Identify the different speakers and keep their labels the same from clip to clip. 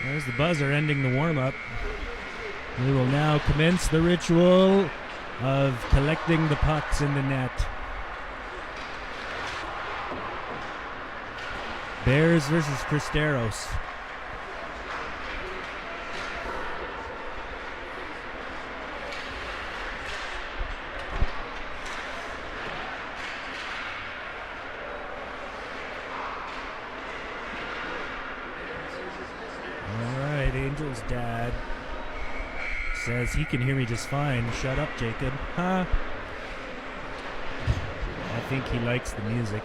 Speaker 1: There's the buzzer ending the warm-up. We will now commence the ritual of collecting the pucks in the net. Bears versus Cristeros. Angel's dad says he can hear me just fine. Shut up, Jacob. Huh? I think he likes the music.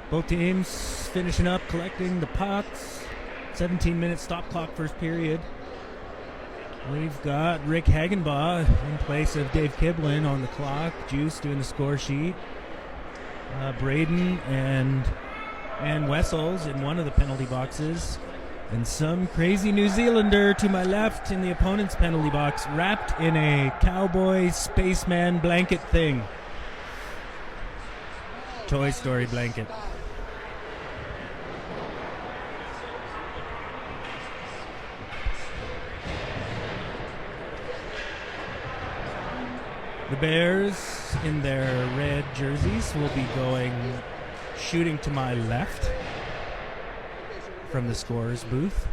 Speaker 1: Both teams finishing up collecting the pucks. 17-minute stop clock first period. We've got Rick Hagenbaugh in place of Dave Kiblin on the clock. Juice doing the score sheet. Braden and Wessels in one of the penalty boxes. And some crazy New Zealander to my left in the opponent's penalty box, wrapped in a cowboy spaceman blanket thing. Toy Story blanket. The Bears in their red jerseys will be shooting to my left from the scorer's booth,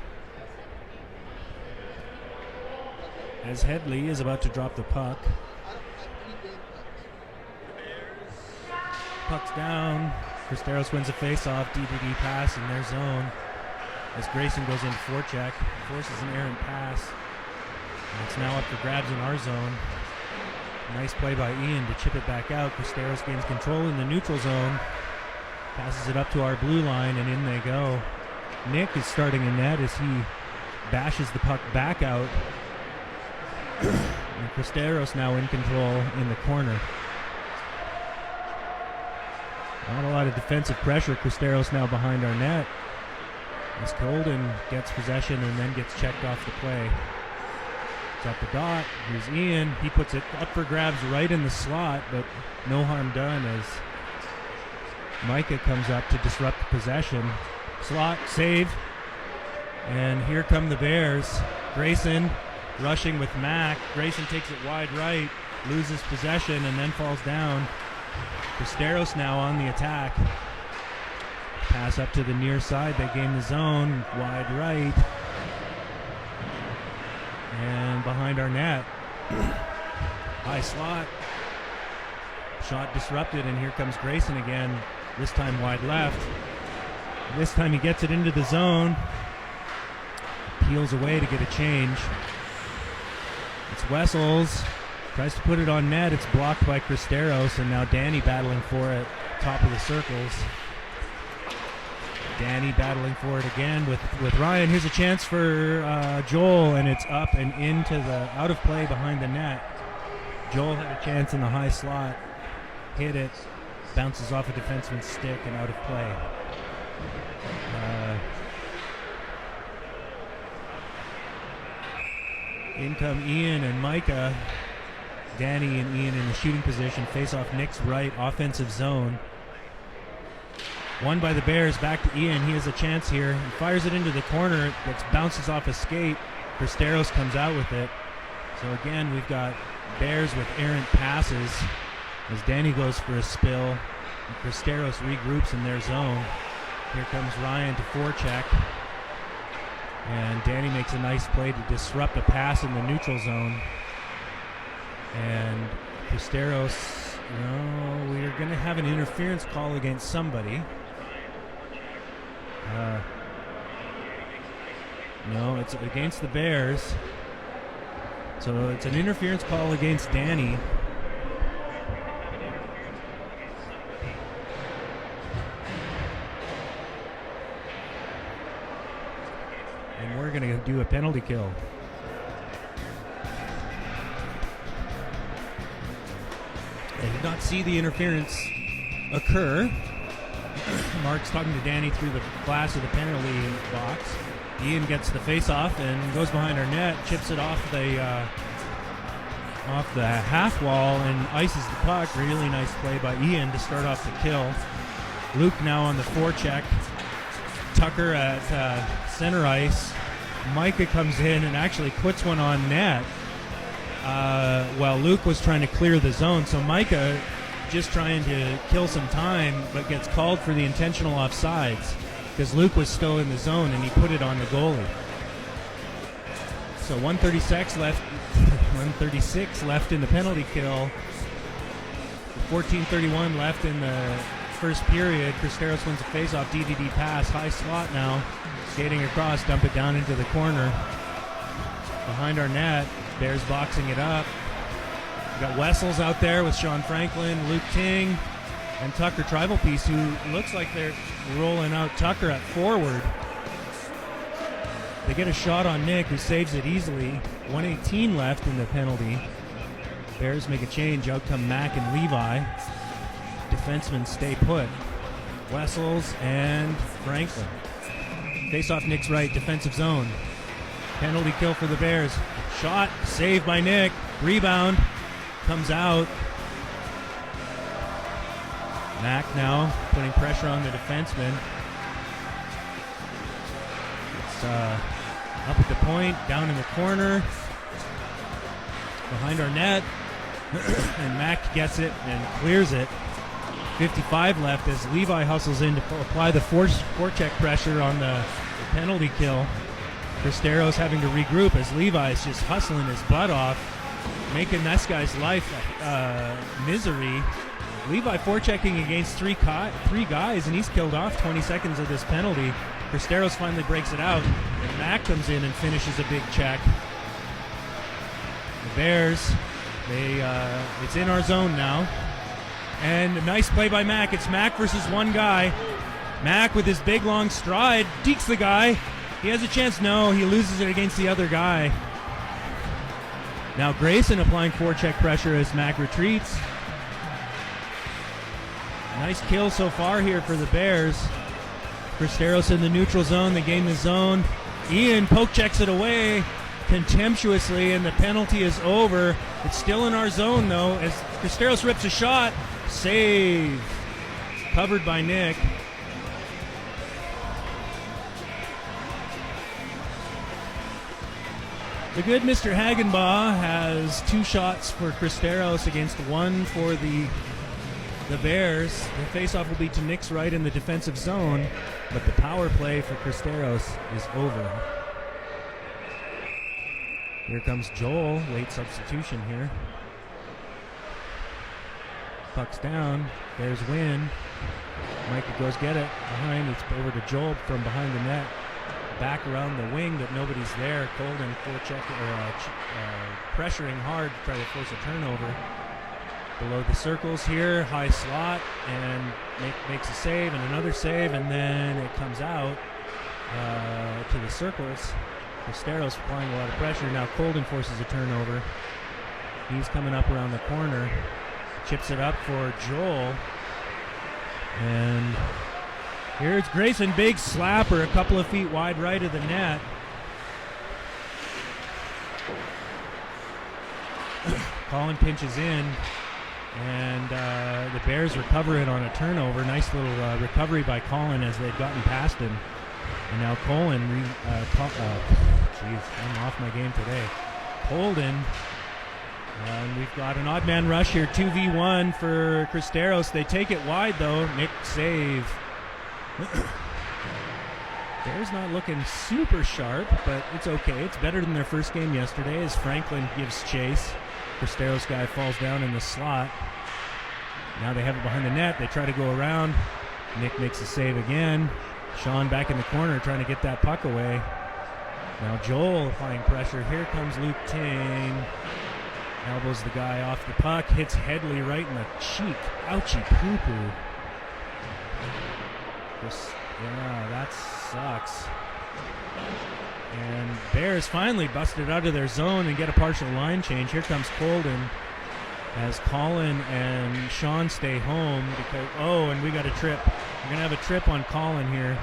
Speaker 1: as Headley is about to drop the puck. Puck's down. Cristeros wins a face-off, DDD pass in their zone as Grayson goes in forecheck, forces an errant pass. And it's now up for grabs in our zone. Nice play by Ian to chip it back out. Cristeros gains control in the neutral zone. Passes it up to our blue line, and in they go. Nick is starting in net as he bashes the puck back out. And Cristeros now in control in the corner. Not a lot of defensive pressure. Cristeros now behind our net. As Colden gets possession and then gets checked off the play. At the dot, here's Ian. He puts it up for grabs right in the slot, but no harm done as Micah comes up to disrupt the possession. Slot, save, and here come the Bears. Grayson rushing with Mack. Grayson takes it wide right, loses possession, and then falls down. Cristeros now on the attack. Pass up to the near side. They gain the zone, wide right. And behind our net, high slot, shot disrupted, and here comes Grayson again, this time wide left. This time he gets it into the zone, peels away to get a change. It's Wessels, tries to put it on net, it's blocked by Cristeros, and now Danny battling for it, top of the circles. Danny battling for it again with Ryan. Here's a chance for Joel, and it's up and into the out of play behind the net. Joel had a chance in the high slot, hit it, bounces off a defenseman's stick and out of play. In come Ian and Micah. Danny and Ian in the shooting position. Face off Nick's right, offensive zone. Won by the Bears, back to Ian. He has a chance here. He fires it into the corner. It bounces off a skate. Cristeros comes out with it. So again, we've got Bears with errant passes as Danny goes for a spill. And Cristeros regroups in their zone. Here comes Ryan to forecheck. And Danny makes a nice play to disrupt a pass in the neutral zone. And Cristeros, we're going to have an interference call against somebody. No, it's against the Bears. So it's an interference call against Danny. And we're going to do a penalty kill. I did not see the interference occur. Mark's talking to Danny through the glass of the penalty box. Ian gets the face-off and goes behind our net, chips it off the off the half wall and ices the puck. Really nice play by Ian to start off the kill. Luke now on the forecheck. Tucker at center ice. Micah comes in and actually puts one on net while Luke was trying to clear the zone. So Micah just trying to kill some time, but gets called for the intentional offsides because Luke was still in the zone and he put it on the goalie. So 136 left in the penalty kill. 14:31 left in the first period. Cristeros wins a faceoff, DDD pass, high slot now. Skating across, dump it down into the corner. Behind our net, Bears boxing it up. We got Wessels out there with Sean Franklin, Luke Ting, and Tucker Tribal Piece, who looks like they're rolling out Tucker at forward. They get a shot on Nick, who saves it easily. 1:18 left in the penalty. Bears make a change. Out come Mack and Levi. Defensemen stay put. Wessels and Franklin. Face off Nick's right, defensive zone. Penalty kill for the Bears. Shot, saved by Nick. Rebound, comes out. Mack now putting pressure on the defenseman. It's up at the point, down in the corner. Behind our net. And Mack gets it and clears it. 55 left as Levi hustles in to apply the forecheck pressure on the penalty kill. Cristeros having to regroup as Levi's just hustling his butt off, making this guy's life misery. Levi forechecking against three guys, and he's killed off 20 seconds of this penalty. Cristeros finally breaks it out, and Mack comes in and finishes a big check. The Bears, it's in our zone now. And a nice play by Mack. It's Mack versus one guy. Mack with his big long stride dekes the guy. He has a chance. No, he loses it against the other guy. Now Grayson applying forecheck pressure as Mack retreats. Nice kill so far here for the Bears. Cristeros in the neutral zone. They gain the zone. Ian poke checks it away contemptuously, and the penalty is over. It's still in our zone, though, as Cristeros rips a shot. Save. Covered by Nick. The good Mr. Hagenbaugh has 2 shots for Cristeros against 1 for the Bears. The faceoff will be to Nick's right in the defensive zone, but the power play for Cristeros is over. Here comes Joel, late substitution here. Puck's down, Bears win. Micah goes get it behind, it's over to Joel from behind the net. Back around the wing, but nobody's there. Colden pressuring hard to try to force a turnover. Below the circles here, high slot, and makes a save and another save, and then it comes out to the circles. Cristeros applying a lot of pressure. Now Colden forces a turnover. He's coming up around the corner. Chips it up for Joel. And here's Grayson, big slapper, a couple of feet wide right of the net. Colin pinches in, and the Bears recover it on a turnover. Nice little recovery by Colin as they'd gotten past him. And now Colin, I'm off my game today. Colden, and we've got an odd man rush here, 2v1 for Cristeros. They take it wide though. Nick save. Bears not looking super sharp, but it's okay. It's better than their first game yesterday as Franklin gives chase. Cristeros guy falls down in the slot. Now they have it behind the net. They try to go around. Nick makes a save again. Sean back in the corner trying to get that puck away. Now Joel applying pressure. Here comes Luke Ting. Elbows the guy off the puck. Hits Headley right in the cheek. Ouchie poo-poo. Yeah, that sucks. And Bears finally busted out of their zone and get a partial line change. Here comes Colden as Colin and Sean stay home. And we got a trip. We're going to have a trip on Colin here.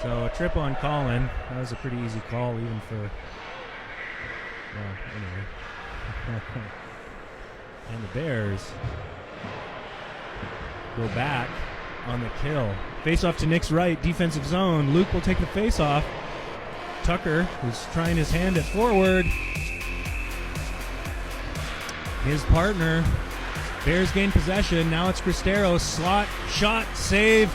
Speaker 1: So a trip on Colin. That was a pretty easy call even for... Well, anyway. And the Bears go back on the kill. Face off to Nick's right, defensive zone. Luke will take the face off. Tucker, who's trying his hand at forward. His partner. Bears gain possession. Now it's Cristeros. Slot, shot, save.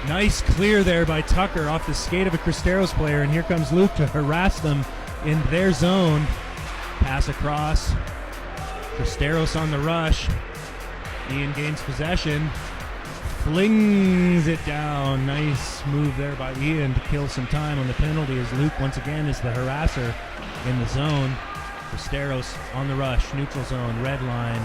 Speaker 1: Nice clear there by Tucker off the skate of a Cristeros player. And here comes Luke to harass them in their zone. Pass across. Cristeros on the rush. Ian gains possession. Flings it down. Nice move there by Ian to kill some time on the penalty as Luke once again is the harasser in the zone. Cristeros on the rush. Neutral zone. Red line.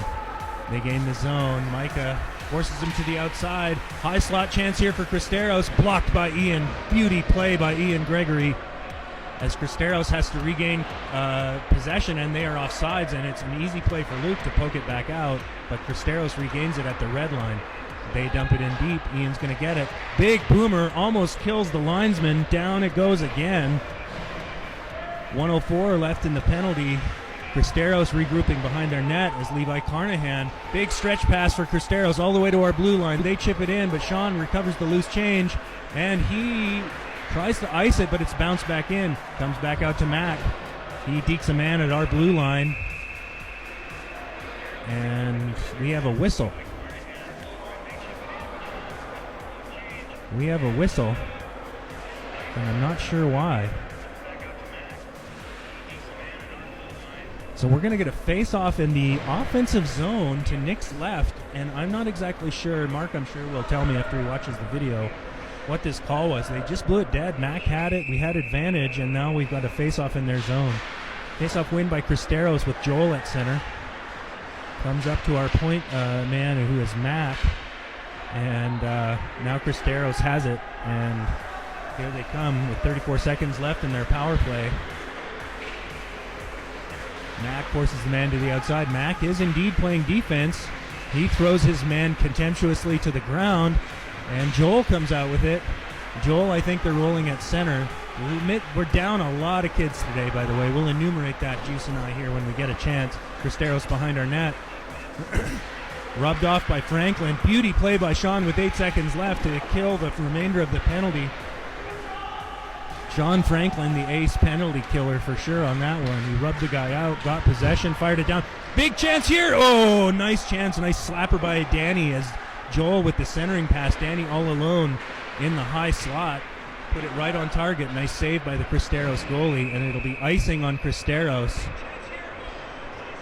Speaker 1: They gain the zone. Micah forces him to the outside. High slot chance here for Cristeros. Blocked by Ian. Beauty play by Ian Gregory as Cristeros has to regain possession, and they are offsides, and it's an easy play for Luke to poke it back out, but Cristeros regains it at the red line. They dump it in deep. Ian's going to get it. Big boomer almost kills the linesman. Down it goes again. 1:04 left in the penalty. Cristeros regrouping behind their net as Levi Carnahan. Big stretch pass for Cristeros all the way to our blue line. They chip it in, but Sean recovers the loose change, and he tries to ice it, but it's bounced back in. Comes back out to Mac. He dekes a man at our blue line. And we have a whistle. We have a whistle. And I'm not sure why. So we're going to get a face-off in the offensive zone to Nick's left. And I'm not exactly sure. Mark, I'm sure, will tell me after he watches the video what this call was. They just blew it dead. Mac had it. We had advantage, and now we've got a face-off in their zone. Face-off win by Cristeros with Joel at center. Comes up to our point man, who is Mac. And now Cristeros has it, and here they come with 34 seconds left in their power play. Mac forces the man to the outside. Mac is indeed playing defense. He throws his man contemptuously to the ground, and Joel comes out with it. Joel, I think they're rolling at center. We're down a lot of kids today, by the way. We'll enumerate that, Juice and I, here when we get a chance. Cristeros behind our net. Rubbed off by Franklin. Beauty play by Sean with 8 seconds left to kill the remainder of the penalty. Sean Franklin, the ace penalty killer for sure on that one. He rubbed the guy out, got possession, fired it down. Big chance here. Oh, nice chance. Nice slapper by Danny as Joel with the centering pass. Danny all alone in the high slot. Put it right on target. Nice save by the Cristeros goalie, and it'll be icing on Cristeros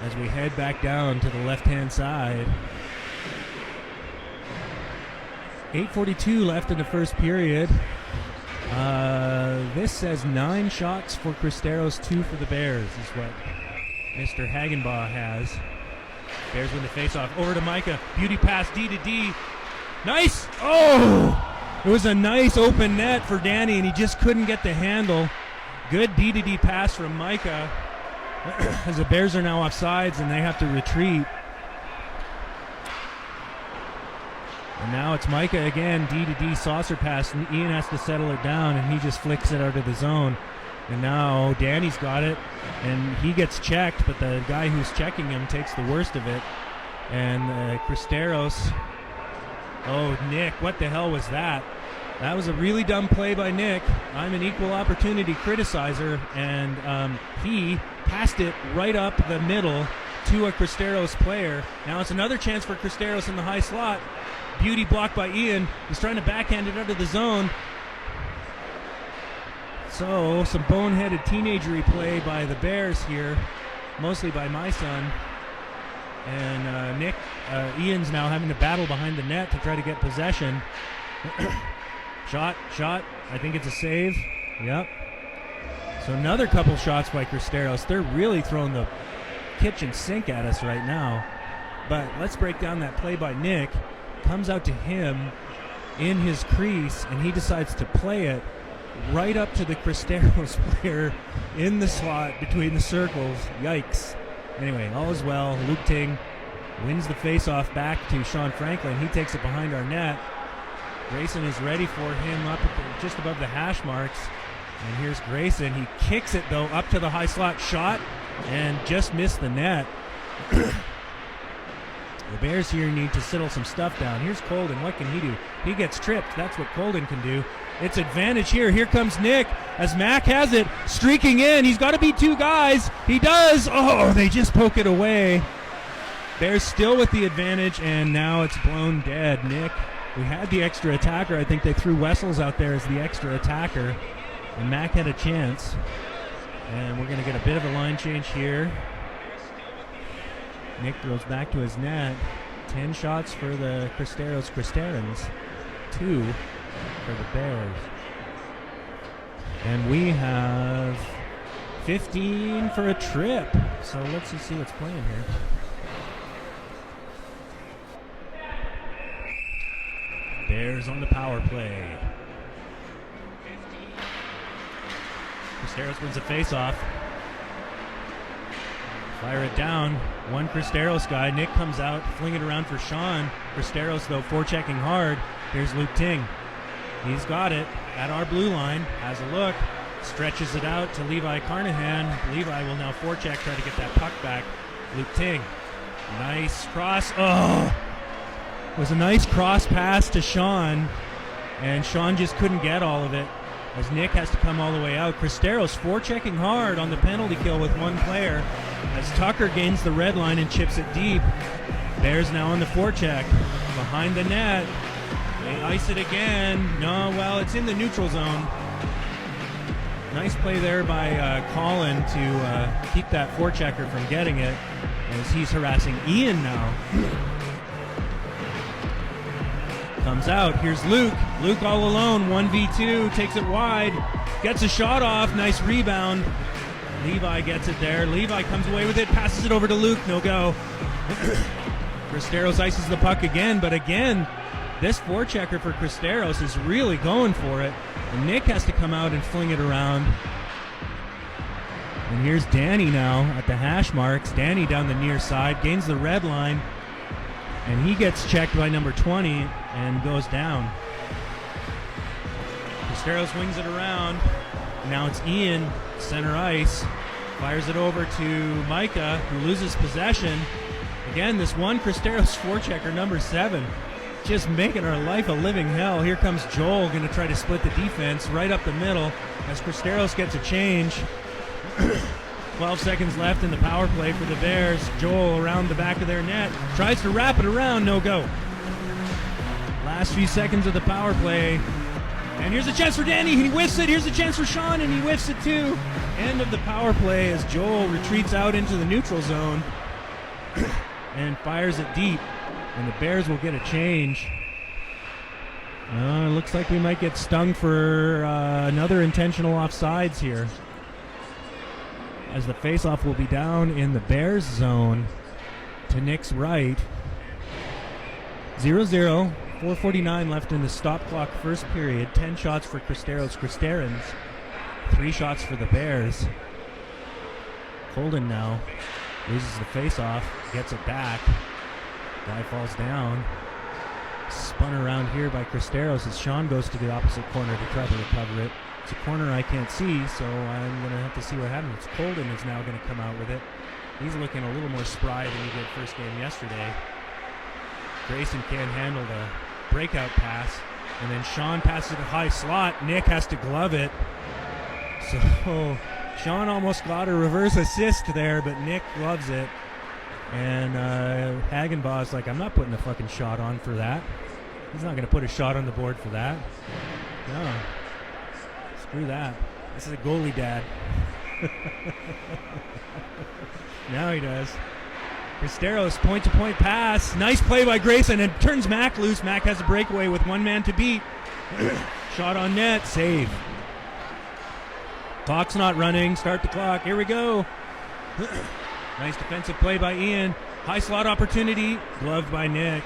Speaker 1: as we head back down to the left-hand side. 8:42 left in the first period. This says 9 shots for Cristeros, 2 for the Bears is what Mr. Hagenbaugh has. Bears win the faceoff. Over to Micah. Beauty pass, D to D. Nice! Oh! It was a nice open net for Danny, and he just couldn't get the handle. Good D to D pass from Micah as the Bears are now offsides and they have to retreat. And now it's Micah again, D to D saucer pass, and Ian has to settle it down, and he just flicks it out of the zone. And now Danny's got it, and he gets checked, but the guy who's checking him takes the worst of it. And Cristeros, oh, Nick, what the hell was that? That was a really dumb play by Nick. I'm an equal opportunity criticizer, and he passed it right up the middle to a Cristeros player. Now it's another chance for Cristeros in the high slot. Beauty blocked by Ian. He's trying to backhand it out of the zone. So some boneheaded teenagery play by the Bears here, mostly by my son. And Ian's now having to battle behind the net to try to get possession. Shot. I think it's a save. Yep. So another couple shots by Cristeros. They're really throwing the kitchen sink at us right now. But let's break down that play by Nick. Comes out to him in his crease, and he decides to play it right up to the Cristeros player in the slot between the circles. Yikes. Anyway, all is well. Luke Ting wins the faceoff back to Sean Franklin. He takes it behind our net. Grayson is ready for him up at just above the hash marks. And here's Grayson. He kicks it, though, up to the high slot shot and just missed the net. The Bears here need to settle some stuff down. Here's Colden. What can he do? He gets tripped. That's what Colden can do. It's advantage here. Here comes Nick as Mac has it, streaking in. He's got to beat two guys. He does. Oh, they just poke it away. Bears still with the advantage, and now it's blown dead. Nick, we had the extra attacker. I think they threw Wessels out there as the extra attacker, and Mac had a chance. And we're going to get a bit of a line change here. Nick goes back to his net. 10 shots for the Cristerons. 2 for the Bears. And we have 15 for a trip. So let's just see what's playing here. Bears on the power play. Cristeros wins the faceoff. Fire it down. One Cristeros guy. Nick comes out, fling it around for Sean. Cristeros, though, forechecking hard. Here's Luke Ting. He's got it at our blue line. Has a look. Stretches it out to Levi Carnahan. Levi will now forecheck, try to get that puck back. Luke Ting. Nice cross. Oh! It was a nice cross pass to Sean, and Sean just couldn't get all of it as Nick has to come all the way out. Cristeros forechecking hard on the penalty kill with one player as Tucker gains the red line and chips it deep. Bears now on the forecheck. Behind the net. They ice it again. No, well, it's in the neutral zone. Nice play there by Colin to keep that forechecker from getting it as he's harassing Ian now. Comes out. Here's Luke. Luke all alone. 1v2. Takes it wide. Gets a shot off. Nice rebound. Levi gets it there. Levi comes away with it. Passes it over to Luke. No go. Cristeros ices the puck again. But again, this forechecker for Cristeros is really going for it. And Nick has to come out and fling it around. And here's Danny now at the hash marks. Danny down the near side. Gains the red line. And he gets checked by number 20 and goes down. Cristeros wings it around. Now it's Ian, center ice. Fires it over to Micah, who loses possession. Again, this one Cristeros forechecker, number 7, just making our life a living hell. Here comes Joel, going to try to split the defense right up the middle as Cristeros gets a change. 12 seconds left in the power play for the Bears. Joel around the back of their net. Tries to wrap it around. No go. Last few seconds of the power play. And here's a chance for Danny. He whiffs it. Here's a chance for Sean, and he whiffs it too. End of the power play as Joel retreats out into the neutral zone and fires it deep. And the Bears will get a change. Looks like we might get stung for another intentional offsides here, as the faceoff will be down in the Bears zone to Nick's right. 0-0, 4:49 left in the stop clock first period. 10 shots for Cristerons, 3 shots for the Bears. Colden now loses the faceoff, gets it back. Guy falls down. Spun around here by Cristeros as Sean goes to the opposite corner to try to recover it. It's a corner I can't see, so I'm going to have to see what happens. Colden is now going to come out with it. He's looking a little more spry than he did first game yesterday. Grayson can't handle the breakout pass, and then Sean passes it a high slot. Nick has to glove it. So Sean almost got a reverse assist there, but Nick gloves it. And Hagenbaugh's like, I'm not putting a fucking shot on for that. He's not going to put a shot on the board for that. No. Screw that. This is a goalie dad. Now he does. Cristeros, point-to-point pass. Nice play by Grayson, and turns Mac loose. Mac has a breakaway with one man to beat. Shot on net. Save. Clock's not running. Start the clock. Here we go. Nice defensive play by Ian. High slot opportunity. Gloved by Nick.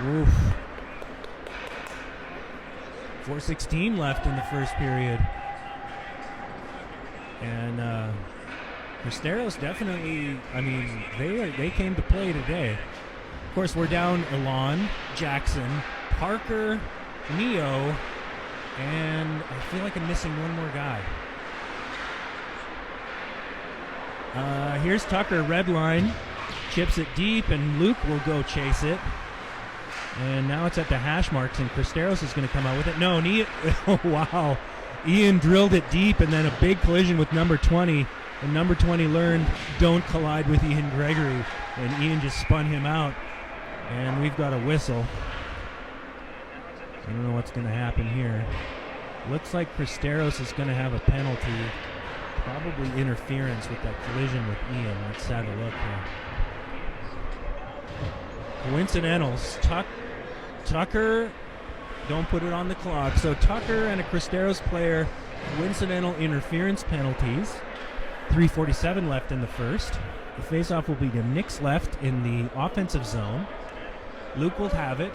Speaker 1: Oof. 4:16 left in the first period. And Cristeros definitely, I mean, they came to play today. Of course, we're down Elon, Jackson, Parker, Neo, and I feel like I'm missing one more guy. Here's Tucker, red line, chips it deep, and Luke will go chase it. And now it's at the hash marks, and Cristeros is going to come out with it. No, oh, wow. Ian drilled it deep, and then a big collision with number 20. And number 20 learned, don't collide with Ian Gregory. And Ian just spun him out. And we've got a whistle. I don't know what's going to happen here. Looks like Cristeros is going to have a penalty. Probably interference with that collision with Ian. Let's have a look here. Coincidentals. Tucker, don't put it on the clock. So Tucker and a Cristeros player, coincidental interference penalties. 3:47 left in the first. The faceoff will be to Nick's left in the offensive zone. Luke will have it.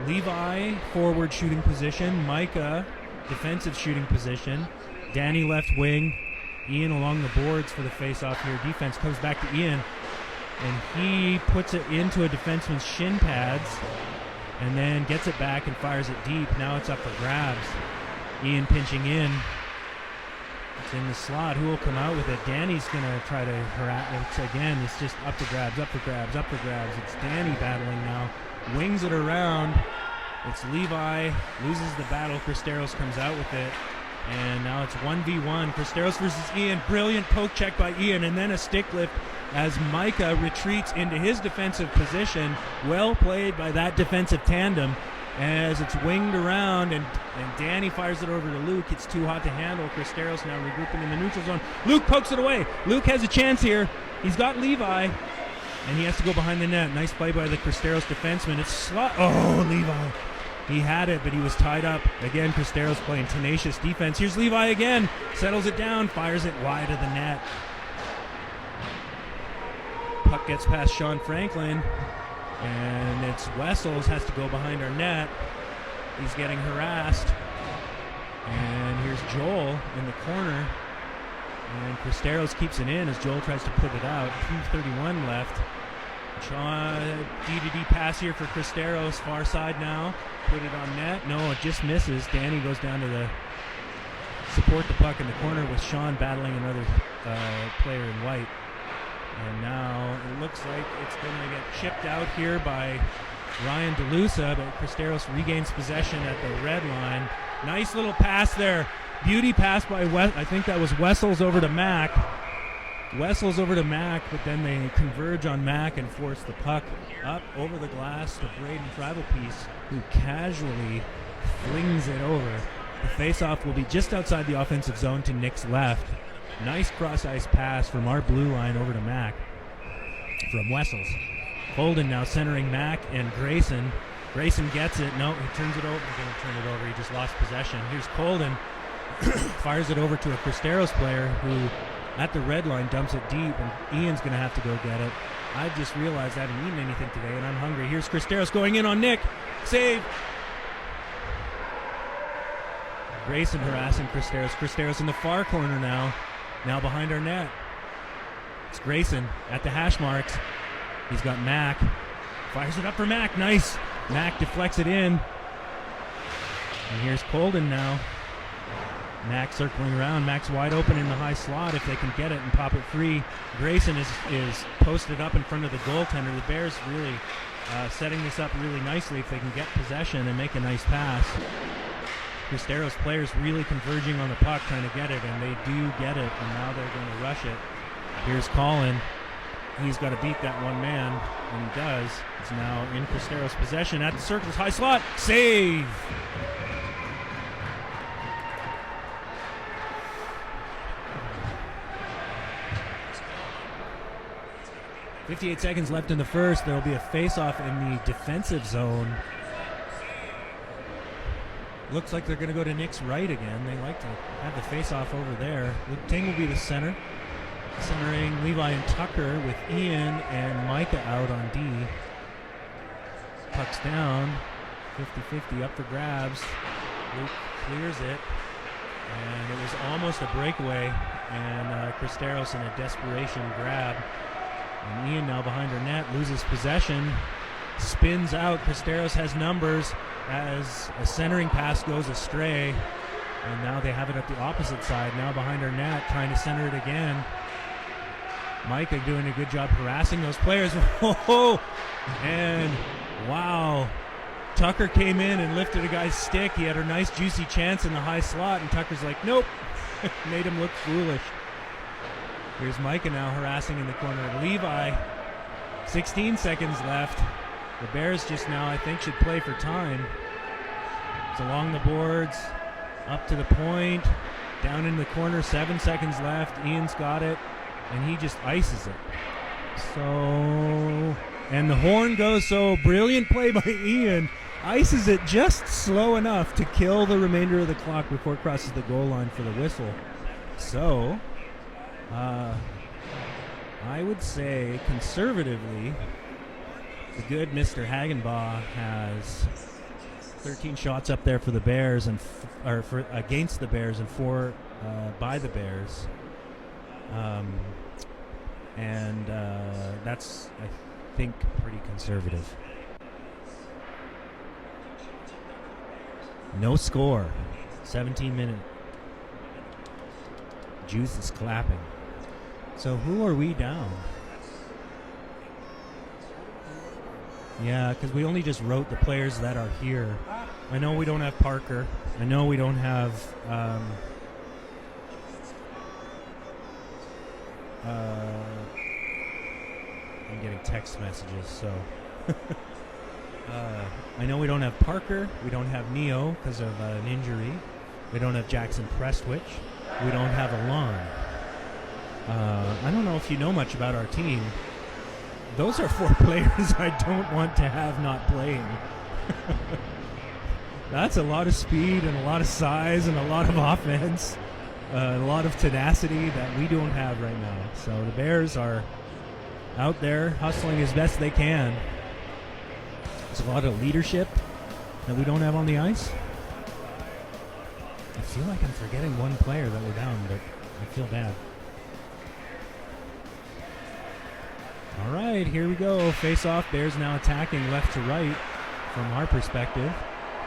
Speaker 1: Levi, forward shooting position. Micah, defensive shooting position. Danny, left wing. Ian along the boards for the faceoff here. Defense comes back to Ian, and he puts it into a defenseman's shin pads and then gets it back and fires it deep. Now it's up for grabs. Ian pinching in. It's in the slot. Who will come out with it? Danny's going to try to harass. It's just up for grabs, up for grabs, up for grabs. It's Danny battling now. Wings it around. It's Levi. Loses the battle. Cristeros comes out with it. And now it's 1v1. Cristeros versus Ian. Brilliant poke check by Ian. And then a stick lift as Micah retreats into his defensive position. Well played by that defensive tandem as it's winged around. And Danny fires it over to Luke. It's too hot to handle. Cristeros now regrouping in the neutral zone. Luke pokes it away. Luke has a chance here. He's got Levi. And he has to go behind the net. Nice play by the Cristeros defenseman. It's slot. Oh, Levi. He had it, but he was tied up. Again, Cristeros playing tenacious defense. Here's Levi again. Settles it down, fires it wide of the net. Puck gets past Sean Franklin, and it's Wessels has to go behind our net. He's getting harassed. And here's Joel in the corner. And Cristeros keeps it in as Joel tries to put it out. 2:31 left. D-to-D pass here for Cristeros. Far side now. Put it on net. No, it just misses. Danny goes down to support the puck in the corner with Sean battling another player in white. And now it looks like it's going to get chipped out here by Ryan DeLusa, but Cristeros regains possession at the red line. Nice little pass there. Beauty pass by I think that was Wessels over to Mack. Wessels over to Mack, but then they converge on Mack and force the puck up over the glass to Braden Travelpiece, who casually flings it over. The faceoff will be just outside the offensive zone to Nick's left. Nice cross-ice pass from our blue line over to Mack from Wessels. Holden now centering Mack and Grayson. Grayson gets it. No, he turns it over. He's going to turn it over. He just lost possession. Here's Colden. Fires it over to a Cristeros player who at the red line dumps it deep, and Ian's going to have to go get it. I just realized I haven't eaten anything today, and I'm hungry. Here's Cristeros going in on Nick. Save. Grayson harassing Cristeros. Cristeros in the far corner now. Now behind our net. It's Grayson at the hash marks. He's got Mack. Fires it up for Mack. Nice. Mack deflects it in. And here's Colden now. Mack circling around. Mack's wide open in the high slot if they can get it and pop it free. Grayson is posted up in front of the goaltender. The Bears really setting this up really nicely if they can get possession and make a nice pass. Cristeros players really converging on the puck trying to get it, and they do get it, and now they're going to rush it. Here's Colin. He's got to beat that one man, and he does. It's now in Cristeros' possession at the circle's high slot. Save! 58 seconds left in the first. There will be a face-off in the defensive zone. Looks like they're going to go to Nick's right again. They like to have the face-off over there. Luke Ting will be the center. Centering Levi and Tucker with Ian and Micah out on D. Puck's down. 50-50 up for grabs. Luke clears it. And it was almost a breakaway. And Cristeros in a desperation grab. And Ian now behind her net loses possession. spins out. Cristeros has numbers as a centering pass goes astray. And now they have it at the opposite side. Now behind our net, trying to center it again. Micah doing a good job harassing those players. And wow. Tucker came in and lifted a guy's stick. He had a nice juicy chance in the high slot, and Tucker's like, nope. Made him look foolish. Here's Micah now harassing in the corner of Levi. 16 seconds left. The Bears just now, I think, should play for time. It's along the boards, up to the point, down in the corner, 7 seconds left. Ian's got it, and he just ices it. So, and the horn goes, so brilliant play by Ian. Ices it just slow enough to kill the remainder of the clock before it crosses the goal line for the whistle. So, I would say conservatively, the good Mr. Hagenbaugh has 13 shots up there for the Bears and against the Bears and 4 by the Bears, and that's, I think, pretty conservative. No score. 17-minute. Juice is clapping. So who are we down? Yeah, because we only just wrote the players that are here. I know we don't have Parker. I know we don't have I'm getting text messages, so I know we don't have Parker. We don't have Neo because of an injury. We don't have Jackson Prestwich. We don't have Alon. I don't know if you know much about our team. Those are 4 players I don't want to have not playing. That's a lot of speed and a lot of size and a lot of offense, a lot of tenacity that we don't have right now. So the Bears are out there hustling as best they can. There's a lot of leadership that we don't have on the ice. I feel like I'm forgetting one player that we're down, but I feel bad. All right, here we go. Face-off. Bears now attacking left to right from our perspective.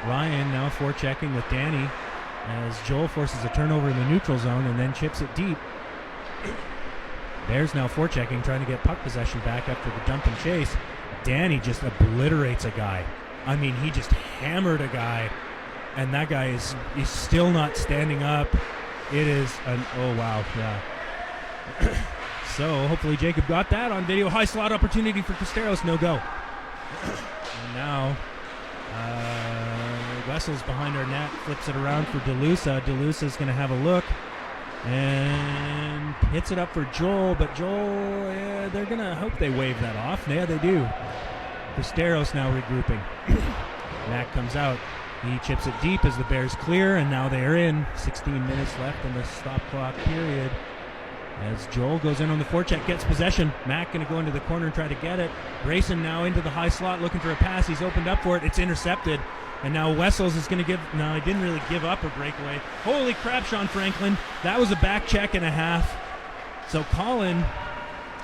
Speaker 1: Ryan now forechecking with Danny as Joel forces a turnover in the neutral zone and then chips it deep. Bears now forechecking, trying to get puck possession back after the dump and chase. Danny just obliterates a guy. I mean, he just hammered a guy, and that guy is still not standing up. It is an, oh wow, yeah. So hopefully Jacob got that on video. High slot opportunity for Cristeros, no go. And now Wessels behind our net, flips it around for DeLusa. DeLusa's going to have a look and hits it up for Joel, but Joel, they're going to hope they wave that off. Yeah, they do. Cristeros now regrouping. Mac comes out. He chips it deep as the Bears clear, and now they're in. 16 minutes left in the stop clock period. As Joel goes in on the forecheck, gets possession. Mac going to go into the corner and try to get it. Grayson now into the high slot looking for a pass. He's opened up for it. It's intercepted. And now Wessels is going to give... No, he didn't really give up a breakaway. Holy crap, Sean Franklin. That was a back check and a half. So Colin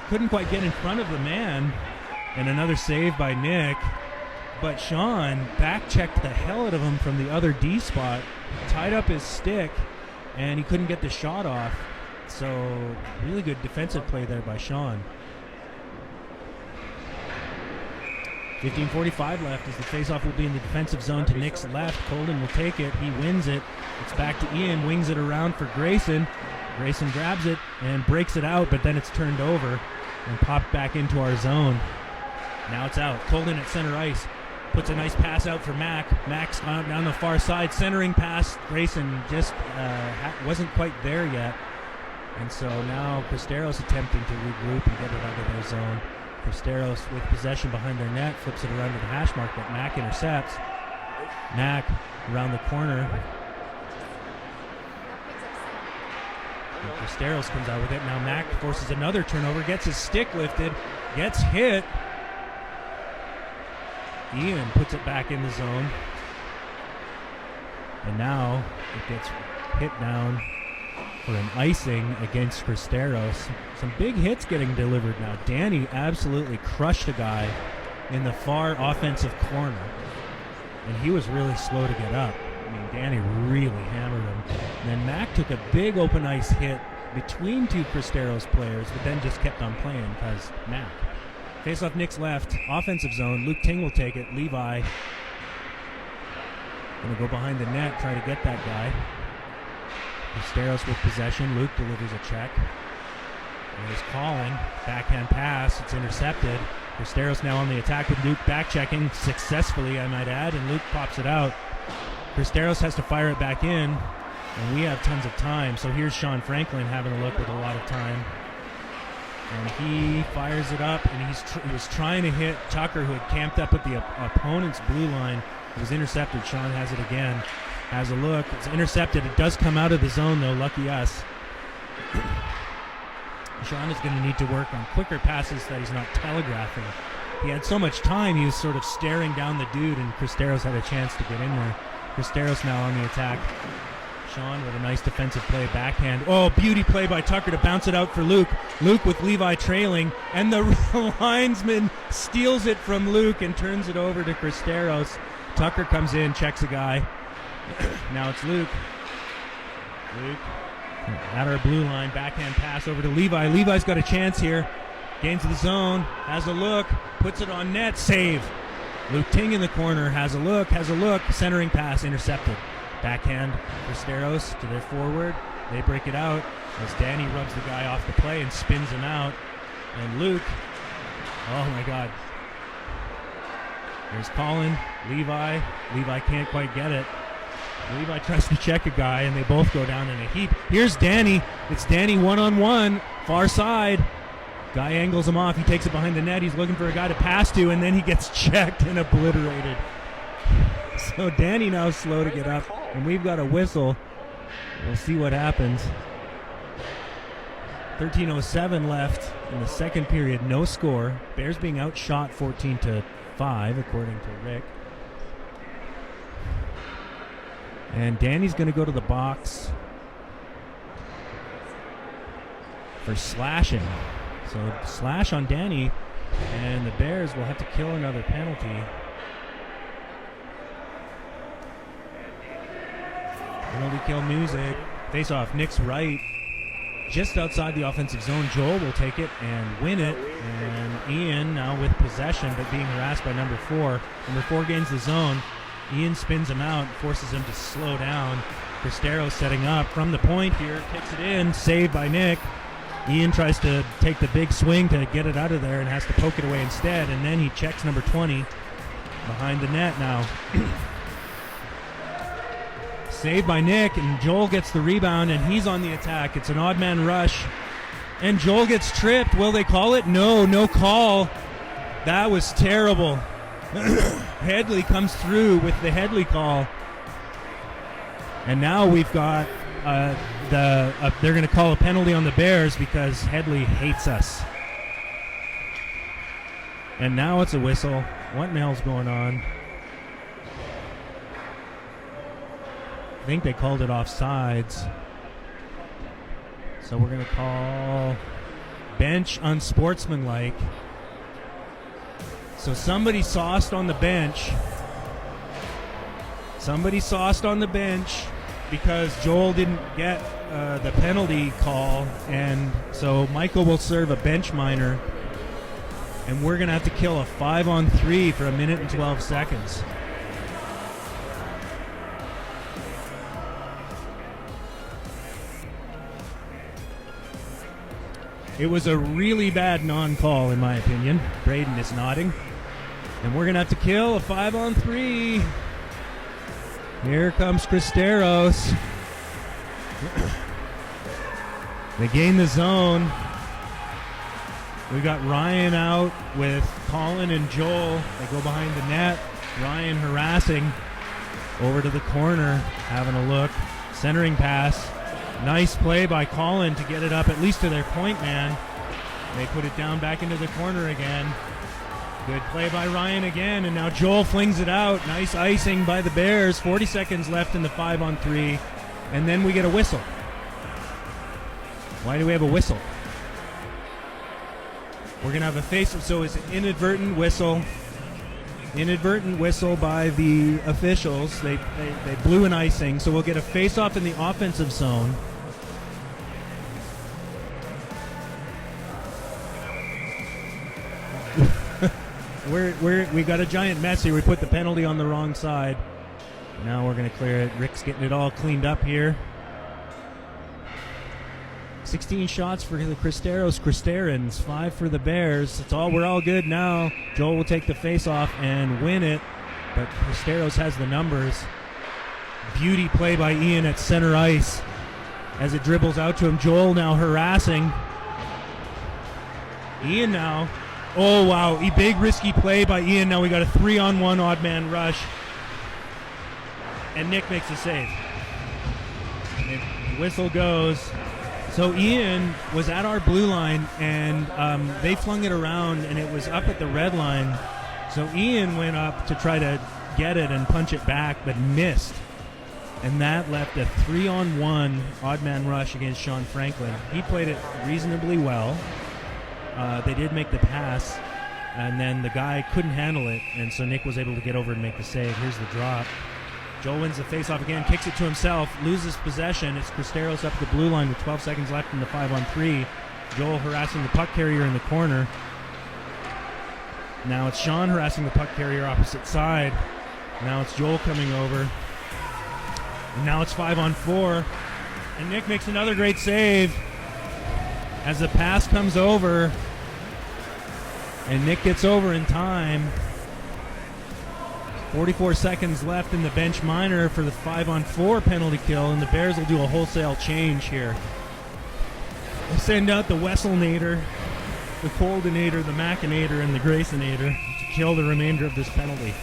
Speaker 1: couldn't quite get in front of the man. And another save by Nick. But Sean back-checked the hell out of him from the other D spot. Tied up his stick. And he couldn't get the shot off. So, really good defensive play there by Sean. 15:45 left as the faceoff will be in the defensive zone to Nick's left. Colden will take it. He wins it. It's back to Ian. Wings it around for Grayson. Grayson grabs it and breaks it out, but then it's turned over and popped back into our zone. Now it's out. Colden at center ice. Puts a nice pass out for Mac. Mac's down the far side. Centering pass. Grayson just wasn't quite there yet. And so now Cristeros attempting to regroup and get it out of their zone. Cristeros with possession behind their net, flips it around to the hash mark, but Mac intercepts. Mac around the corner. And Cristeros comes out with it. Now Mac forces another turnover, gets his stick lifted, gets hit. Ian puts it back in the zone. And now it gets hit down for an icing against Cristeros. Some big hits getting delivered now. Danny absolutely crushed a guy in the far offensive corner, and he was really slow to get up. I mean, Danny really hammered him. And then Mac took a big open ice hit between two Cristeros players, but then just kept on playing because Mac. Face off Nick's left, offensive zone. Luke Ting will take it. Levi going to go behind the net, try to get that guy. Cristeros with possession. Luke delivers a check. There's Colin. Backhand pass. It's intercepted. Cristeros now on the attack with Luke back-checking successfully, I might add, and Luke pops it out. Cristeros has to fire it back in, and we have tons of time. So here's Sean Franklin having a look with a lot of time. And he fires it up, and he was trying to hit Tucker, who had camped up at the opponent's blue line. It was intercepted. Sean has it again. Has a look. It's intercepted. It does come out of the zone, though. Lucky us. Sean is going to need to work on quicker passes that he's not telegraphing. He had so much time, he was sort of staring down the dude, and Cristeros had a chance to get in there. Cristeros now on the attack. Sean with a nice defensive play, backhand. Oh, beauty play by Tucker to bounce it out for Luke. Luke with Levi trailing, and the linesman steals it from Luke and turns it over to Cristeros. Tucker comes in, checks a guy. Now it's Luke. Luke at our blue line, backhand pass over to Levi. Levi's got a chance here. Gains the zone, has a look, puts it on net, save. Luke Ting in the corner, has a look, centering pass, intercepted. Backhand, Cristeros to their forward. They break it out as Danny rubs the guy off the play and spins him out. And Luke, oh my God. There's Colin, Levi. Levi can't quite get it. Levi tries to check a guy, and they both go down in a heap. Here's Danny. It's Danny one-on-one, far side. Guy angles him off. He takes it behind the net. He's looking for a guy to pass to, and then he gets checked and obliterated. So Danny now slow to get up, and we've got a whistle. We'll see what happens. 13:07 left in the second period. No score. Bears being outshot 14-5, according to Rick. And Danny's going to go to the box for slashing. So slash on Danny, and the Bears will have to kill another penalty. Penalty kill music. Face off, Nick's right. Just outside the offensive zone, Joel will take it and win it. And Ian now with possession, but being harassed by number 4. Number 4 gains the zone. Ian spins him out, forces him to slow down. Cristeros setting up from the point here, kicks it in, saved by Nick. Ian tries to take the big swing to get it out of there and has to poke it away instead, and then he checks number 20 behind the net now. Saved by Nick, and Joel gets the rebound, and he's on the attack. It's an odd man rush, and Joel gets tripped. Will they call it? No call. That was terrible. Headley comes through with the Headley call. And now we've got they're going to call a penalty on the Bears because Headley hates us. And now it's a whistle. What in the hell's going on? I think they called it offsides. So we're going to call bench unsportsmanlike. So somebody sauced on the bench. Because Joel didn't get the penalty call, and so Michael will serve a bench minor, and we're going to have to kill a 5-on-3 for 1 minute and 12 seconds. It was a really bad non-call, in my opinion. Braden is nodding. And we're going to have to kill a 5-on-3. Here comes Cristeros. They gain the zone. We got Ryan out with Colin and Joel. They go behind the net. Ryan harassing. Over to the corner, having a look. Centering pass. Nice play by Colin to get it up at least to their point man. They put it down back into the corner again. Good play by Ryan again, and now Joel flings it out. Nice icing by the Bears. 40 seconds left in the 5-on-3, and then we get a whistle. Why do we have a whistle? We're going to have a face-off, so it's an inadvertent whistle. Inadvertent whistle by the officials. They blew an icing, so we'll get a face-off in the offensive zone. We got a giant mess here. We put the penalty on the wrong side. Now we're going to clear it. Rick's getting it all cleaned up here. 16 shots for the Cristerans, 5 for the Bears. We're all good now. Joel will take the face-off and win it, but Cristeros has the numbers. Beauty play by Ian at center ice as it dribbles out to him. Joel now harassing. Ian now. Oh, wow. A big risky play by Ian. Now we got a 3-on-1 odd man rush. And Nick makes a save. And the whistle goes. So Ian was at our blue line, and they flung it around, and it was up at the red line. So Ian went up to try to get it and punch it back, but missed. And that left a 3-on-1 odd man rush against Sean Franklin. He played it reasonably well. They did make the pass, and then the guy couldn't handle it, and so Nick was able to get over and make the save. Here's the drop. Joel wins the faceoff again, kicks it to himself, loses possession. It's Cristeros up the blue line with 12 seconds left in the 5-on-3. Joel harassing the puck carrier in the corner. Now it's Sean harassing the puck carrier opposite side. Now it's Joel coming over. And now it's 5-on-4. And Nick makes another great save as the pass comes over. And Nick gets over in time. 44 seconds left in the bench minor for the 5-on-4 penalty kill, and the Bears will do a wholesale change here. They send out the Wesselnator, the Coldinator, the Machinator, and the Graysonator to kill the remainder of this penalty.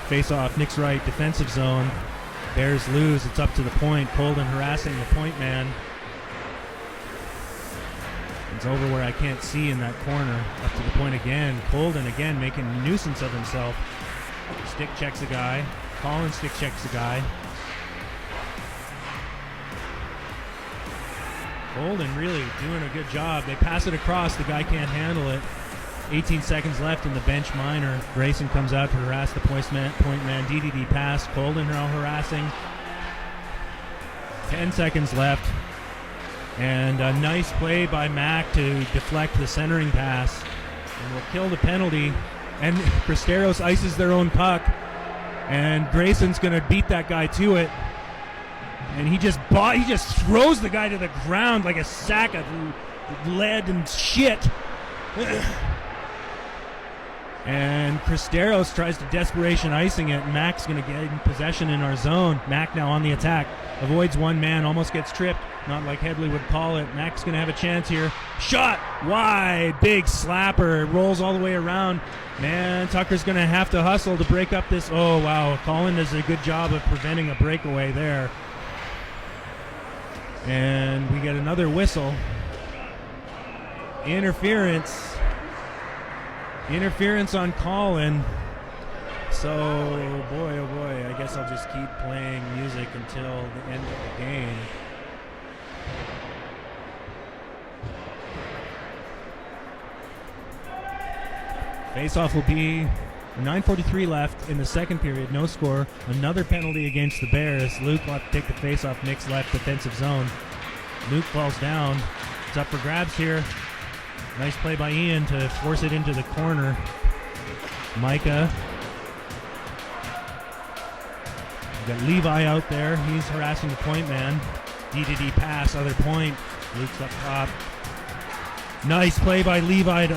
Speaker 1: Face off, Nick's right, defensive zone. Bears lose, it's up to the point. Colden harassing the point man. It's over where I can't see in that corner. Up to the point again. Colden again making a nuisance of himself. Stick checks a guy. Collins stick checks a guy. Colden really doing a good job. They pass it across. The guy can't handle it. 18 seconds left in the bench minor. Grayson comes out to harass the point man. DDD pass. Colden now harassing. 10 seconds left. And a nice play by Mac to deflect the centering pass. And will kill the penalty. And Cristeros ices their own puck. And Grayson's going to beat that guy to it. And he just throws the guy to the ground like a sack of lead and shit. And Cristeros tries to desperation icing it. Mac's going to get in possession in our zone. Mac now on the attack. Avoids one man, almost gets tripped. Not like Headley would call it. Mac's going to have a chance here. Shot wide. Big slapper. Rolls all the way around. Man, Tucker's going to have to hustle to break up this. Oh, wow. Colin does a good job of preventing a breakaway there. And we get another whistle. Interference on Colin. So, boy, oh boy, I guess I'll just keep playing music until the end of the game. Face-off will be 9:43 left in the second period. No score. Another penalty against the Bears. Luke will have to take the face-off. Nick's left defensive zone. Luke falls down. It's up for grabs here. Nice play by Ian to force it into the corner. Micah. We've got Levi out there. He's harassing the point man. DDD pass, other point. Luke's up top. Nice play by Levi.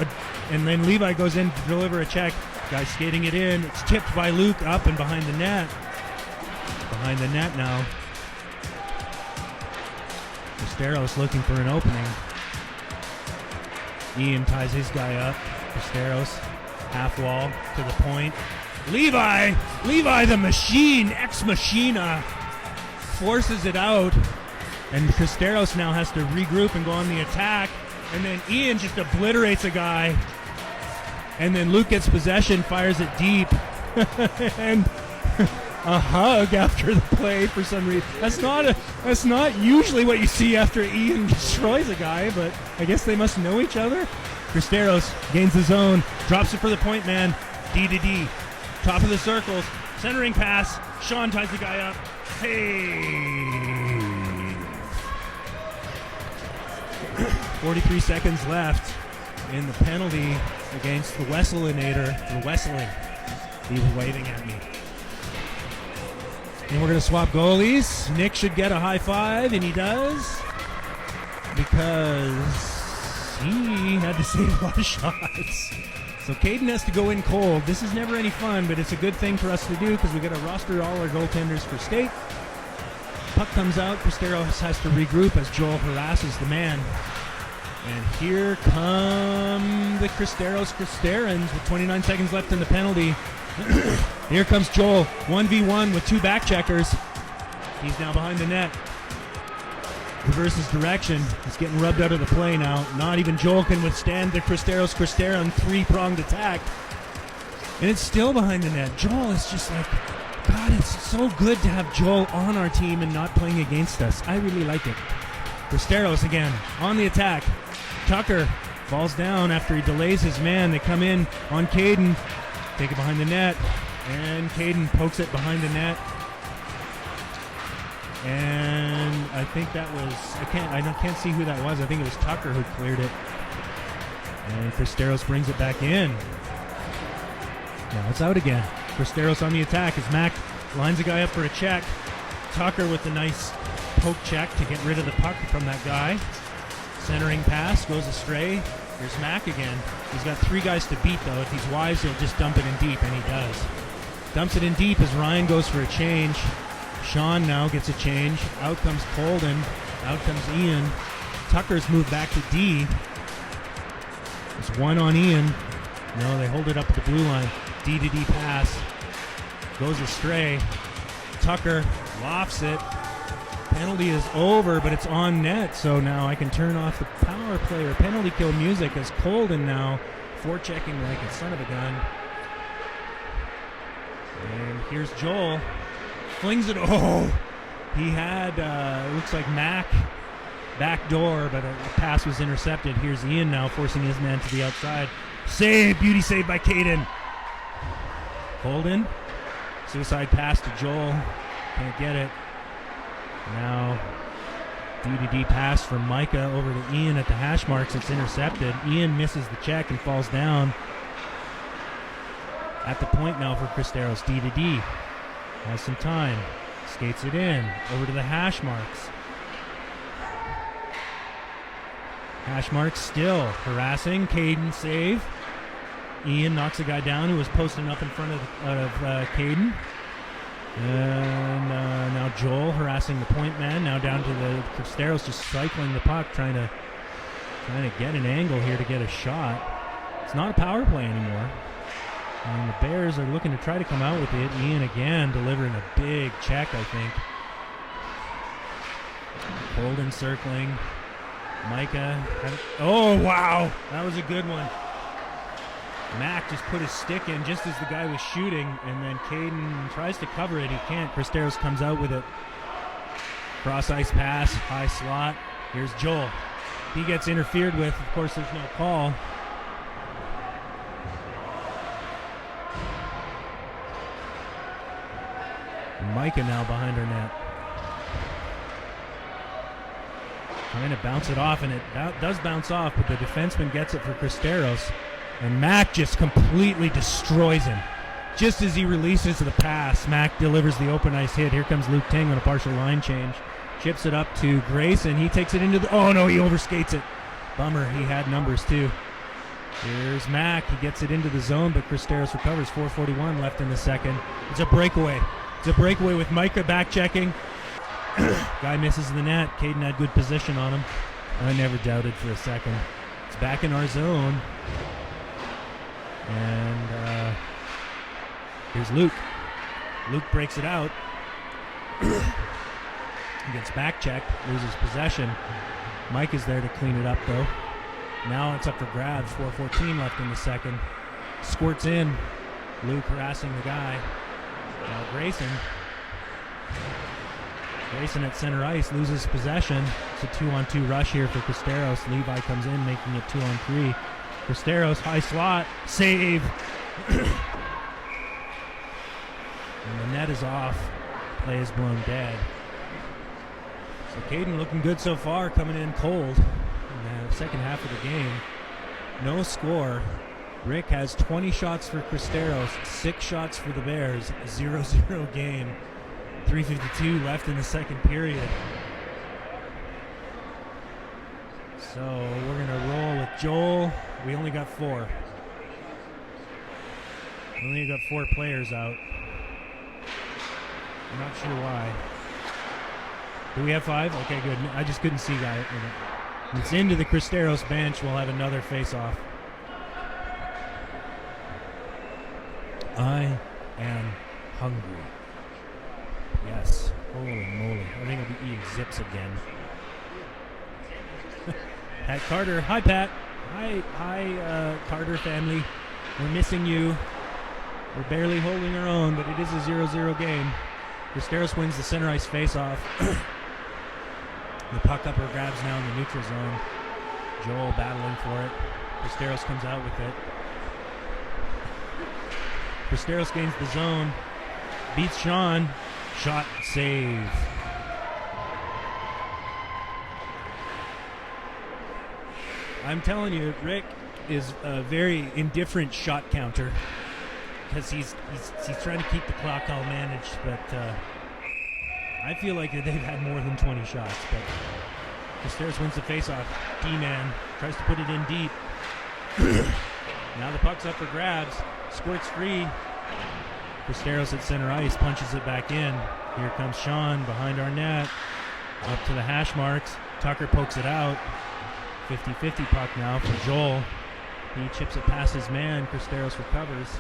Speaker 1: And then Levi goes in to deliver a check. Guy's skating it in. It's tipped by Luke up and behind the net. Behind the net now. Cristeros looking for an opening. Ian ties his guy up. Cristeros, half wall to the point. Levi the machine, ex machina, forces it out. And Cristeros now has to regroup and go on the attack. And then Ian just obliterates a guy. And then Luke gets possession, fires it deep. And a hug after the play for some reason. That's not usually what you see after Ian destroys a guy, but I guess they must know each other. Cristeros gains the zone, drops it for the point man. D to D. Top of the circles. Centering pass. Sean ties the guy up. Hey. 43 seconds left in the penalty against the Wesselinator. The Wesseling. He was waving at me. And we're going to swap goalies. Nick should get a high five, and he does. Because he had to save a lot of shots. So Caden has to go in cold. This is never any fun, but it's a good thing for us to do because we got to roster all our goaltenders for state. Puck comes out. Cristeros has to regroup as Joel harasses the man. And here come the Cristerans with 29 seconds left in the penalty. Here comes Joel, 1v1 with two back checkers. He's now behind the net. Reverses direction. He's getting rubbed out of the play now. Not even Joel can withstand the Cristeron three-pronged attack. And it's still behind the net. Joel is just like, God, it's so good to have Joel on our team and not playing against us. I really like it. Cristeros again on the attack. Tucker falls down after he delays his man. They come in on Caden. Take it behind the net. And Caden pokes it behind the net. And I think that was, I can't see who that was. I think it was Tucker who cleared it. And Cristeros brings it back in. Now it's out again. Cristeros on the attack as Mac lines a guy up for a check. Tucker with the nice poke check to get rid of the puck from that guy. Centering pass goes astray. Here's Mac again. He's got three guys to beat, though. If he's wise, he'll just dump it in deep, and he does. Dumps it in deep as Ryan goes for a change. Sean now gets a change. Out comes Colden. Out comes Ian. Tucker's moved back to D. There's one on Ian. No, they hold it up at the blue line. D to D pass. Goes astray. Tucker lofts it. Penalty is over, but it's on net, so now I can turn off the power play or penalty kill music as Colden now forechecking like a son of a gun. And here's Joel. Flings it. Oh! He had, it looks like Mac back door, but a pass was intercepted. Here's Ian now forcing his man to the outside. Save! Beauty save by Caden. Colden. Suicide pass to Joel. Can't get it. Now, D-to-D pass from Micah over to Ian at the hash marks. It's intercepted. Ian misses the check and falls down. At the point now for Cristeros. D-to-D. Has some time. Skates it in. Over to the hash marks. Hash marks still harassing. Caden save. Ian knocks a guy down who was posting up in front of Caden. And now Joel harassing the point man. Now down to the Cristeros just cycling the puck, trying to get an angle here to get a shot. It's not a power play anymore. And the Bears are looking to try to come out with it. Ian again delivering a big check, I think. Colden circling. Micah. Oh, wow. That was a good one. Mac just put his stick in just as the guy was shooting, and then Caden tries to cover it. He can't. Cristeros comes out with it. Cross ice pass, high slot. Here's Joel. He gets interfered with. Of course, there's no call. Micah now behind her net. Trying to bounce it off, and it does bounce off, but the defenseman gets it for Cristeros. And Mac just completely destroys him. Just as he releases the pass, Mac delivers the open ice hit. Here comes Luke Ting on a partial line change. Chips it up to Grayson. He takes it into the... Oh, no, he overskates it. Bummer. He had numbers, too. Here's Mac. He gets it into the zone, but Cristeros recovers. 4:41 left in the second. It's a breakaway. It's a breakaway with Micah back checking. Guy misses the net. Caden had good position on him. I never doubted for a second. It's back in our zone. And here's Luke. Luke breaks it out. He gets back checked, loses possession. Mike is there to clean it up, though. Now it's up for grabs. 4:14 left in the second. Squirts in. Luke harassing the guy. Now Grayson. Grayson at center ice loses possession. It's a 2-on-2 rush here for Cristeros. Levi comes in, making it 2-on-3. Cristeros, high slot, save. And the net is off. Play is blown dead. So Caden looking good so far, coming in cold in the second half of the game. No score. Rick has 20 shots for Cristeros, 6 shots for the Bears, 0-0 game. 3:52 left in the second period. So we're going to roll with Joel. We only got 4. We only got 4 players out. I'm not sure why. Do we have 5? Okay, good. I just couldn't see that. It's into the Cristeros bench. We'll have another face-off. I am hungry. Yes. Holy moly. I think I'll be eating zips again. Pat Carter. Hi, Pat. Hi, Carter family. We're missing you. We're barely holding our own, but it is a 0-0 game. Cristeros wins the center ice face-off. The puck up or grabs now in the neutral zone. Joel battling for it. Cristeros comes out with it. Cristeros gains the zone. Beats Sean. Shot save. I'm telling you, Rick is a very indifferent shot counter because he's trying to keep the clock all managed, but I feel like they've had more than 20 shots. But Cristeros wins the faceoff. D-man tries to put it in deep. Now the puck's up for grabs. Squirts free. Cristeros at center ice punches it back in. Here comes Sean behind our net. Up to the hash marks. Tucker pokes it out. 50-50 puck now for Joel. He chips it past his man. Cristeros recovers.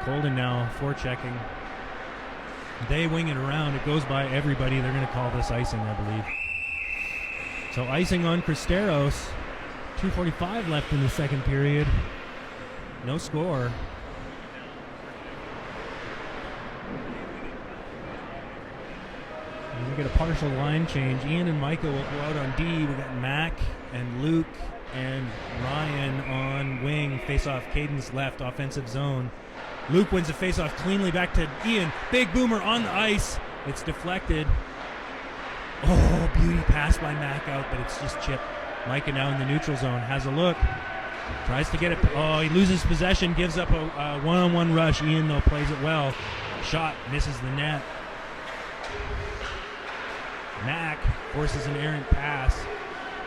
Speaker 1: Colden now forechecking. They wing it around. It goes by everybody. They're going to call this icing, I believe. So icing on Cristeros. 2:45 left in the second period. No score. And we get a partial line change. Ian and Micah will go out on D. We got Mac and Luke and Ryan on wing. Face-off, Caden's left, offensive zone. Luke wins the face-off cleanly back to Ian. Big boomer on the ice. It's deflected. Oh, beauty pass by Mac out, but it's just chipped. Micah now in the neutral zone. Has a look. Tries to get it. Oh, he loses possession. Gives up a one-on-one rush. Ian, though, plays it well. Shot. Misses the net. Mac forces an errant pass.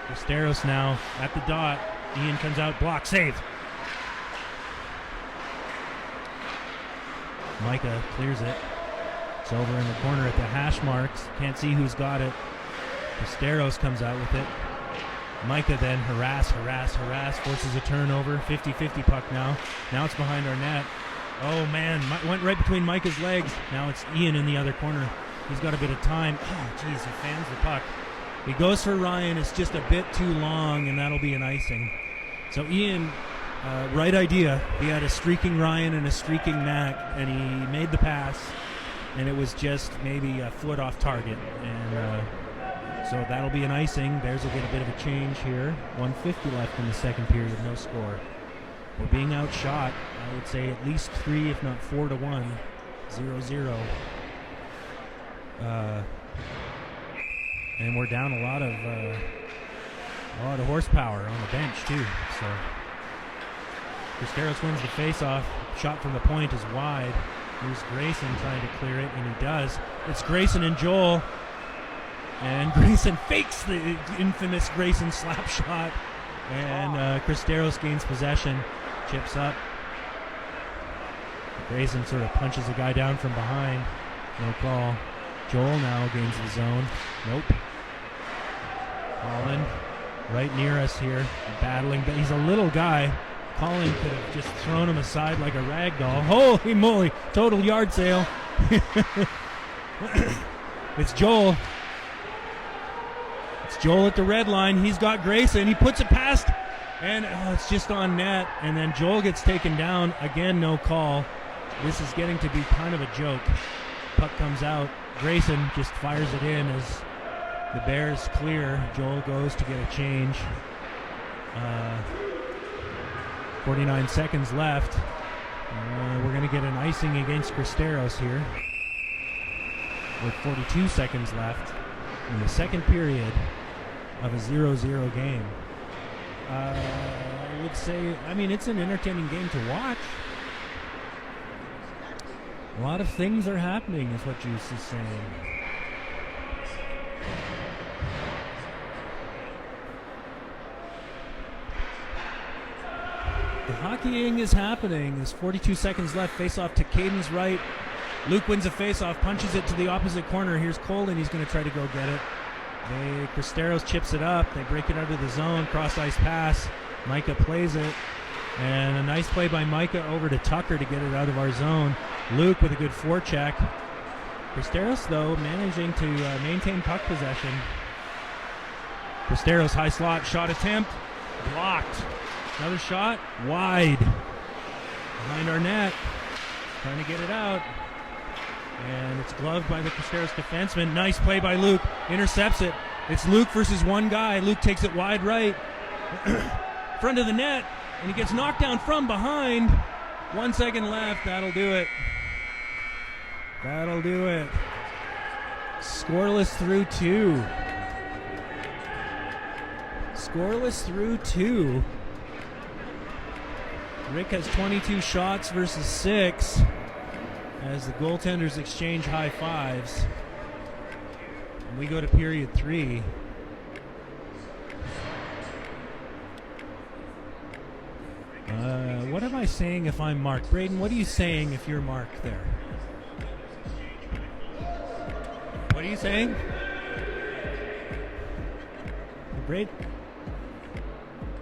Speaker 1: Cristeros now at the dot. Ian comes out. Block. Save. Micah clears it. It's over in the corner at the hash marks. Can't see who's got it. Cristeros comes out with it. Micah then harass, forces a turnover. 50-50 puck now. Now it's behind our net. Oh, man. Went right between Micah's legs. Now it's Ian in the other corner. He's got a bit of time. Oh, geez, he fans the puck. He goes for Ryan. It's just a bit too long, and that'll be an icing. So Ian, right idea. He had a streaking Ryan and a streaking Mac, and he made the pass, and it was just maybe a foot off target. And so that'll be an icing. Bears will get a bit of a change here. 1:50 left in the second period, no score. We're being outshot, I would say at least 3, if not 4-1. 0-0. And we're down a lot of horsepower on the bench too. So Cristeros wins the face-off. Shot from the point is wide. Here's Grayson trying to clear it, and he does. It's Grayson and Joel. And Grayson fakes the infamous Grayson slap shot. And Cristeros gains possession. Chips up. Grayson sort of punches a guy down from behind. No call. Joel now gains the zone. Nope. Colin right near us here. Battling. But he's a little guy. Colin could have just thrown him aside like a rag doll. Holy moly. Total yard sale. It's Joel. It's Joel at the red line. He's got Grayson. He puts it past. And it's just on net. And then Joel gets taken down. Again, no call. This is getting to be kind of a joke. Puck comes out. Grayson just fires it in as the Bears clear. Joel goes to get a change. 49 seconds left. We're going to get an icing against Cristeros here with 42 seconds left in the second period of a 0-0 game. I would say, I mean, it's an entertaining game to watch. A lot of things are happening, is what Juice is saying. The hockeying is happening. There's 42 seconds left. Face-off to Caden's right. Luke wins a face-off, punches it to the opposite corner. Here's Colin. He's going to try to go get it. Cristeros chips it up. They break it out of the zone. Cross-ice pass. Micah plays it. And a nice play by Micah over to Tucker to get it out of our zone. Luke with a good forecheck. Cristeros, though, managing to maintain puck possession. Cristeros, high slot, shot attempt. Blocked. Another shot, wide. Behind our net. Trying to get it out. And it's gloved by the Cristeros defenseman. Nice play by Luke. Intercepts it. It's Luke versus one guy. Luke takes it wide right. Front of the net. And he gets knocked down from behind. 1 second left. That'll do it. That'll do it. Scoreless through two. Scoreless through two. Rick has 22 shots versus 6 as the goaltenders exchange high fives. And we go to period 3. What am I saying if I'm Mark? Braden, what are you saying if you're Mark there? What are you saying? Braden?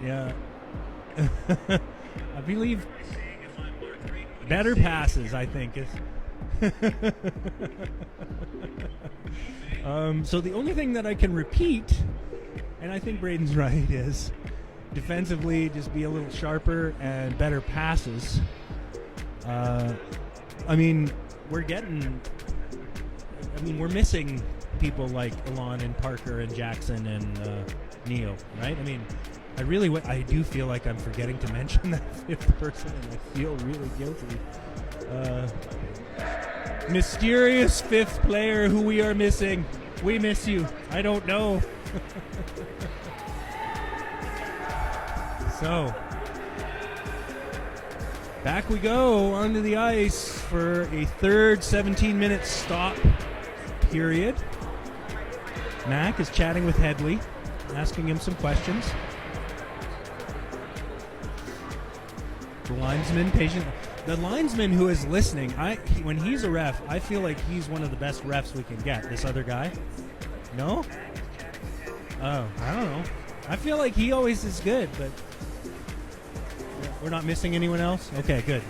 Speaker 1: Yeah. I believe better passes, I think. So the only thing that I can repeat, and I think Braden's right, is defensively just be a little sharper and better passes. I mean, we're missing people like Alon and Parker and Jackson and Neil, right? I mean, I do feel like I'm forgetting to mention that fifth person, and I feel really guilty. Mysterious fifth player who we are missing. We miss you. I don't know. So, back we go onto the ice for a third 17-minute stop period. Mac is chatting with Headley, asking him some questions. The linesman patient. The linesman who is listening, when he's a ref, I feel like he's one of the best refs we can get. This other guy? No? Oh, I don't know. I feel like he always is good, but we're not missing anyone else? Okay, good.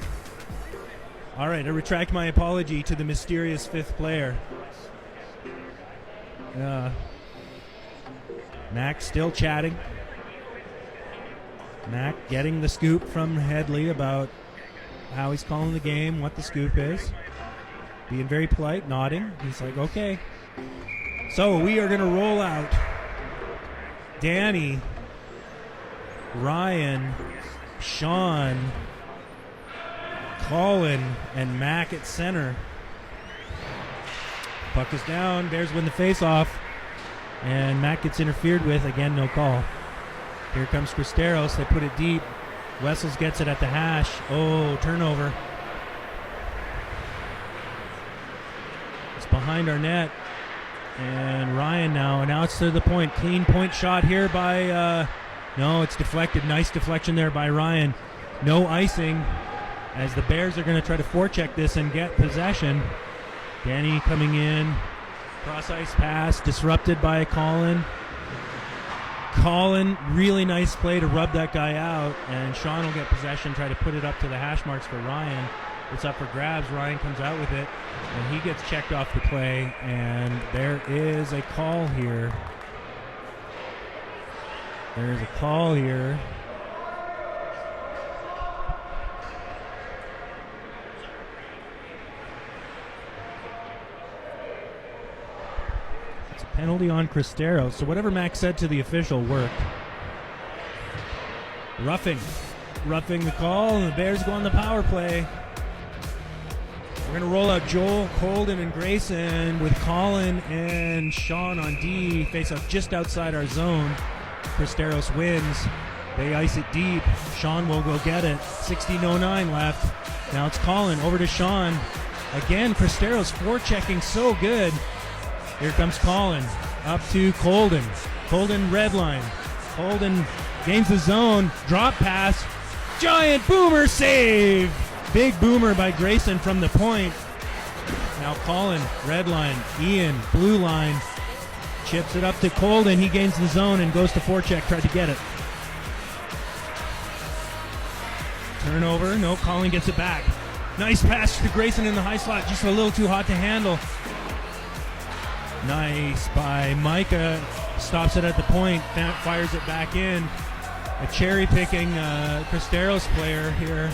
Speaker 1: All right, I retract my apology to the mysterious fifth player. Mac still chatting. Mac getting the scoop from Headley about how he's calling the game, what the scoop is. Being very polite, nodding. He's like, okay. So we are going to roll out Danny, Ryan, Sean, Colin, and Mac at center. Puck is down. Bears win the faceoff. And Mac gets interfered with. Again, no call. Here comes Cristeros. They put it deep. Wessels gets it at the hash. Oh, turnover. It's behind our net. And Ryan now. And now it's to the point. Clean point shot here by... no, it's deflected. Nice deflection there by Ryan. No icing as the Bears are going to try to forecheck this and get possession. Danny coming in. Cross-ice pass. Disrupted by Colin. Colin, really nice play to rub that guy out, and Sean will get possession, try to put it up to the hash marks for Ryan. It's up for grabs. Ryan comes out with it, and he gets checked off the play, and there is a call here. There's a call here. Penalty on Cristeros. So whatever Max said to the official worked. Roughing the call, and the Bears go on the power play. We're going to roll out Joel, Colden, and Grayson with Colin and Sean on D. Face off just outside our zone. Cristeros wins. They ice it deep. Sean will go get it. 16:09 left. Now it's Colin. Over to Sean. Again, Cristeros forechecking so good. Here comes Colin. Up to Colden. Colden red line. Colden gains the zone. Drop pass. Giant boomer save. Big boomer by Grayson from the point. Now Colin, red line. Ian, blue line. Chips it up to Colden. He gains the zone and goes to forecheck. Tried to get it. Turnover. No, Colin gets it back. Nice pass to Grayson in the high slot. Just a little too hot to handle. Nice by Micah. Stops it at the point. Fires it back in. A cherry-picking Cristeros player here.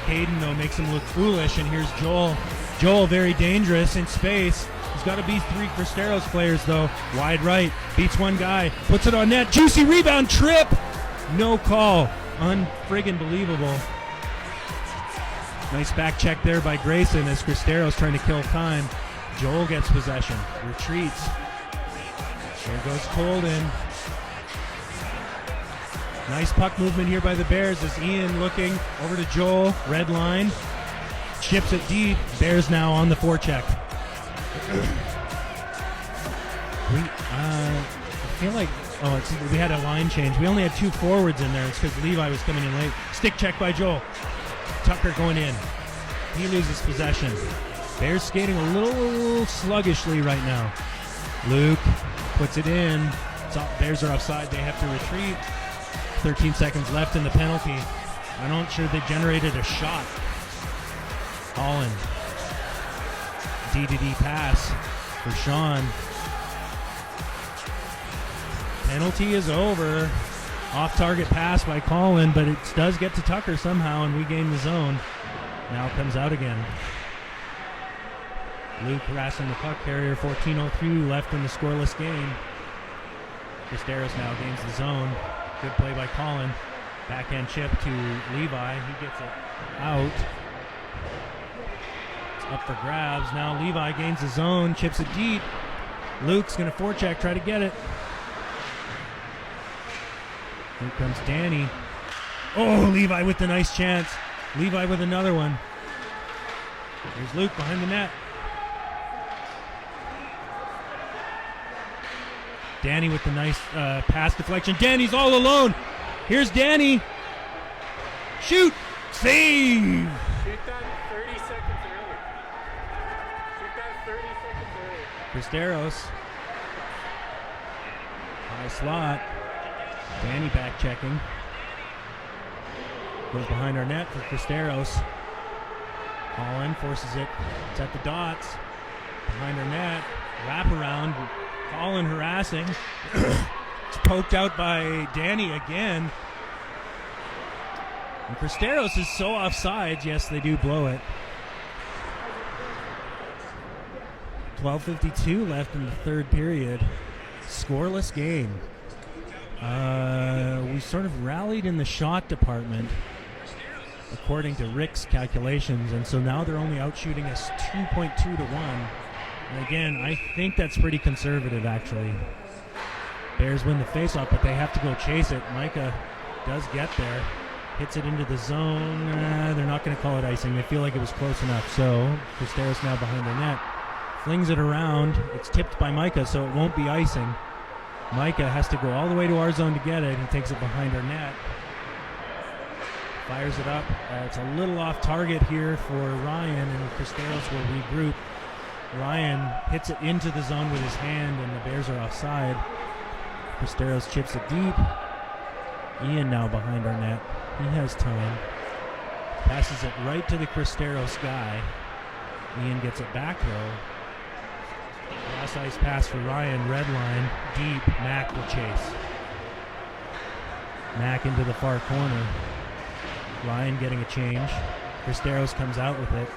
Speaker 1: Hayden, though, makes him look foolish. And here's Joel. Joel, very dangerous in space. He's got to beat 3 Cristeros players, though. Wide right. Beats one guy. Puts it on net. Juicy rebound. Trip. No call. Unfriggin' believable. Nice back check there by Grayson as Cristeros trying to kill time. Joel gets possession. Retreats. There goes Colden. Nice puck movement here by the Bears as Ian looking over to Joel. Red line. Chips it deep. Bears now on the forecheck. I feel like we had a line change. We only had 2 forwards in there. It's because Levi was coming in late. Stick check by Joel. Tucker going in. He loses possession. Bears skating a little sluggishly right now. Luke puts it in. Bears are offside. They have to retreat. 13 seconds left in the penalty. I'm not sure they generated a shot. Holland. D-to-D pass for Sean. Penalty is over. Off-target pass by Colin, but it does get to Tucker somehow, and we gain the zone. Now comes out again. Luke harassing the puck carrier. 14:02 left in the scoreless game. Cristeros now gains the zone. Good play by Colin. Backhand chip to Levi. He gets it out. It's up for grabs. Now Levi gains the zone. Chips it deep. Luke's going to forecheck. Try to get it. Here comes Danny. Oh, Levi with the nice chance. Levi with another one. Here's Luke behind the net. Danny with the nice pass deflection. Danny's all alone. Here's Danny. Shoot. Save.
Speaker 2: Shoot that 30 seconds early. Shoot that 30 seconds early.
Speaker 1: Cristeros. High slot. Danny back checking. Goes behind our net for Cristeros. Colin forces it. It's at the dots. Behind our net. Wrap around. Colin harassing. It's poked out by Danny again. And Cristeros is so offsides. Yes, they do blow it. 12:52 left in the third period. Scoreless game. We sort of rallied in the shot department, according to Rick's calculations, and so now they're only outshooting us 2.2 to 1. And again, I think that's pretty conservative, actually. Bears win the faceoff, but they have to go chase it. Micah does get there. Hits it into the zone. They're not going to call it icing. They feel like it was close enough. So Cristeros now behind the net. Flings it around. It's tipped by Micah, so it won't be icing. Micah has to go all the way to our zone to get it. He takes it behind our net. Fires it up. It's a little off target here for Ryan, and Cristeros will regroup. Ryan hits it into the zone with his hand, and the Bears are offside. Cristeros chips it deep. Ian now behind our net. He has time. Passes it right to the Cristeros guy. Ian gets it back, though. Cross ice pass for Ryan. Red line. Deep. Mack will chase. Mack into the far corner. Ryan getting a change. Cristeros comes out with it.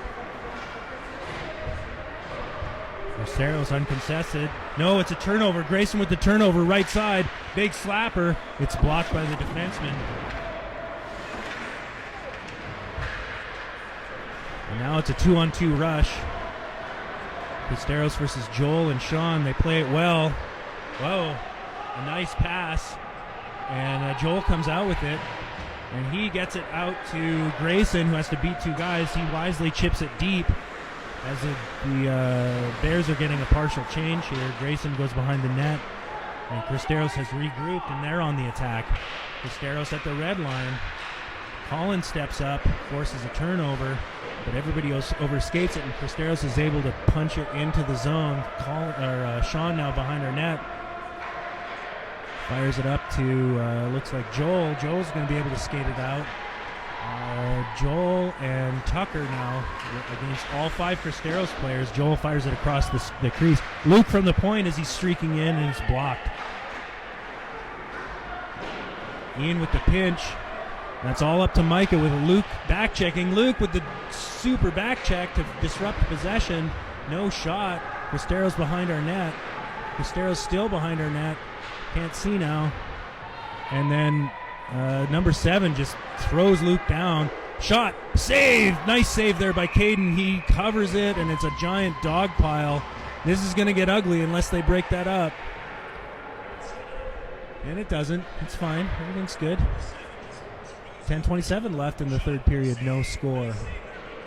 Speaker 1: Cristeros uncontested. No, it's a turnover. Grayson with the turnover. Right side. Big slapper. It's blocked by the defenseman. Now it's a 2-on-2 rush. Cristeros versus Joel and Sean. They play it well. Whoa, a nice pass. And Joel comes out with it. And he gets it out to Grayson, who has to beat two guys. He wisely chips it deep as the Bears are getting a partial change here. Grayson goes behind the net. And Cristeros has regrouped, and they're on the attack. Cristeros at the red line. Collins steps up, forces a turnover, but everybody else overskates it, and Cristeros is able to punch it into the zone. Sean now behind our net. Fires it up to, looks like Joel. Joel's going to be able to skate it out. Joel and Tucker now against all 5 Cristeros players. Joel fires it across the crease. Luke from the point as he's streaking in, and it's blocked. Ian with the pinch. That's all up to Micah with Luke back checking. Luke with the super back check to disrupt the possession. No shot. Cristeros behind our net. Cristeros still behind our net. Can't see now. And then number 7 just throws Luke down. Shot. Save. Nice save there by Caden. He covers it, and it's a giant dog pile. This is going to get ugly unless they break that up. And it doesn't. It's fine. Everything's good. 10:27 left in the third period. No score.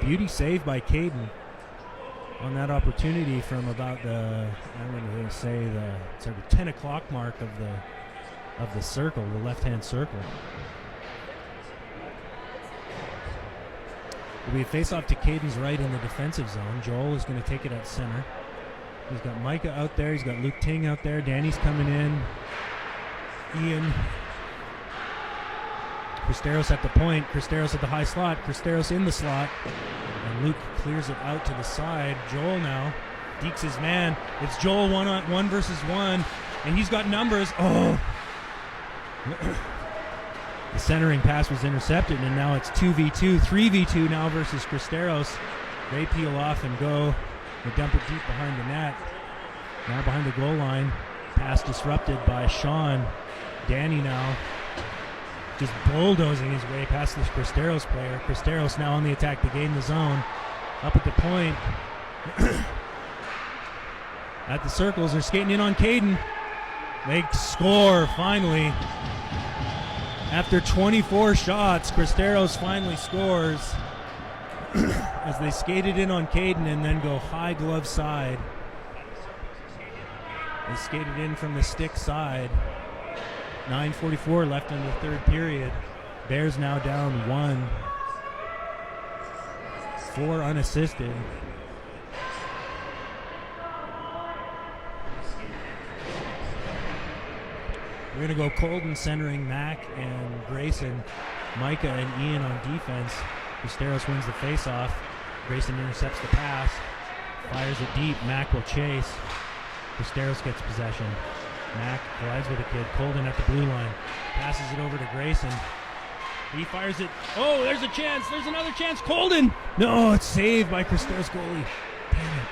Speaker 1: Beauty save by Caden on that opportunity from about the, I'm going to say the sort of 10 o'clock mark of the circle, the left-hand circle. It'll be a face-off to Caden's right in the defensive zone. Joel is going to take it at center. He's got Micah out there. He's got Luke Ting out there. Danny's coming in. Ian. Cristeros at the point. Cristeros at the high slot. Cristeros in the slot. And Luke clears it out to the side. Joel now. Deeks his man. It's Joel 1-on-1 versus 1. And he's got numbers. Oh! The centering pass was intercepted, and now it's 2v2, 3v2 now versus Cristeros. They peel off and go. They dump it deep behind the net. Now behind the goal line. Pass disrupted by Sean. Danny now just bulldozing his way past this Cristeros player. Cristeros now on the attack to gain the zone. Up at the point. At the circles, they're skating in on Caden. They score finally. After 24 shots, Cristeros finally scores as they skated in on Caden and then go high glove side. They skated in from the stick side. 9:44 left in the third period. Bears now down 1. 4 unassisted. We're going to go Colton centering Mac and Grayson. Micah and Ian on defense. Cristeros wins the faceoff. Grayson intercepts the pass. Fires it deep. Mac will chase. Cristeros gets possession. Mac collides with a kid. Colton at the blue line. Passes it over to Grayson. He fires it. Oh, there's a chance. There's another chance. Colton! No, it's saved by Cristeros goalie. Damn it.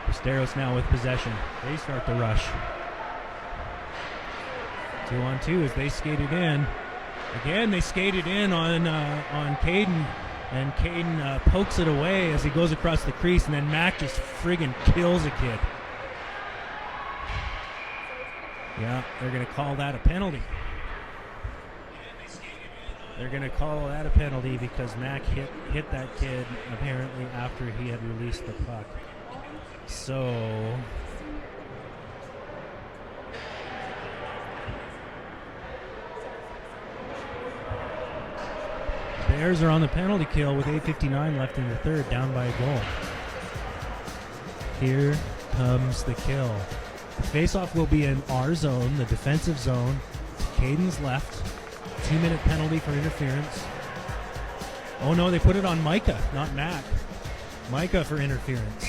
Speaker 1: Cristeros now with possession. They start the rush. 2-on-2 as they skated in. Again, they skated in on Caden, and Caden pokes it away as he goes across the crease, and then Mac just friggin' kills a kid. Yeah, they're going to call that a penalty. They're going to call that a penalty because Mac hit that kid apparently after he had released the puck. So Bears are on the penalty kill with 8:59 left in the third, down by a goal. Here comes the kill. The faceoff will be in our zone, the defensive zone. Caden's left. 2-minute penalty for interference. Oh no, they put it on Micah, not Mac. Micah for interference.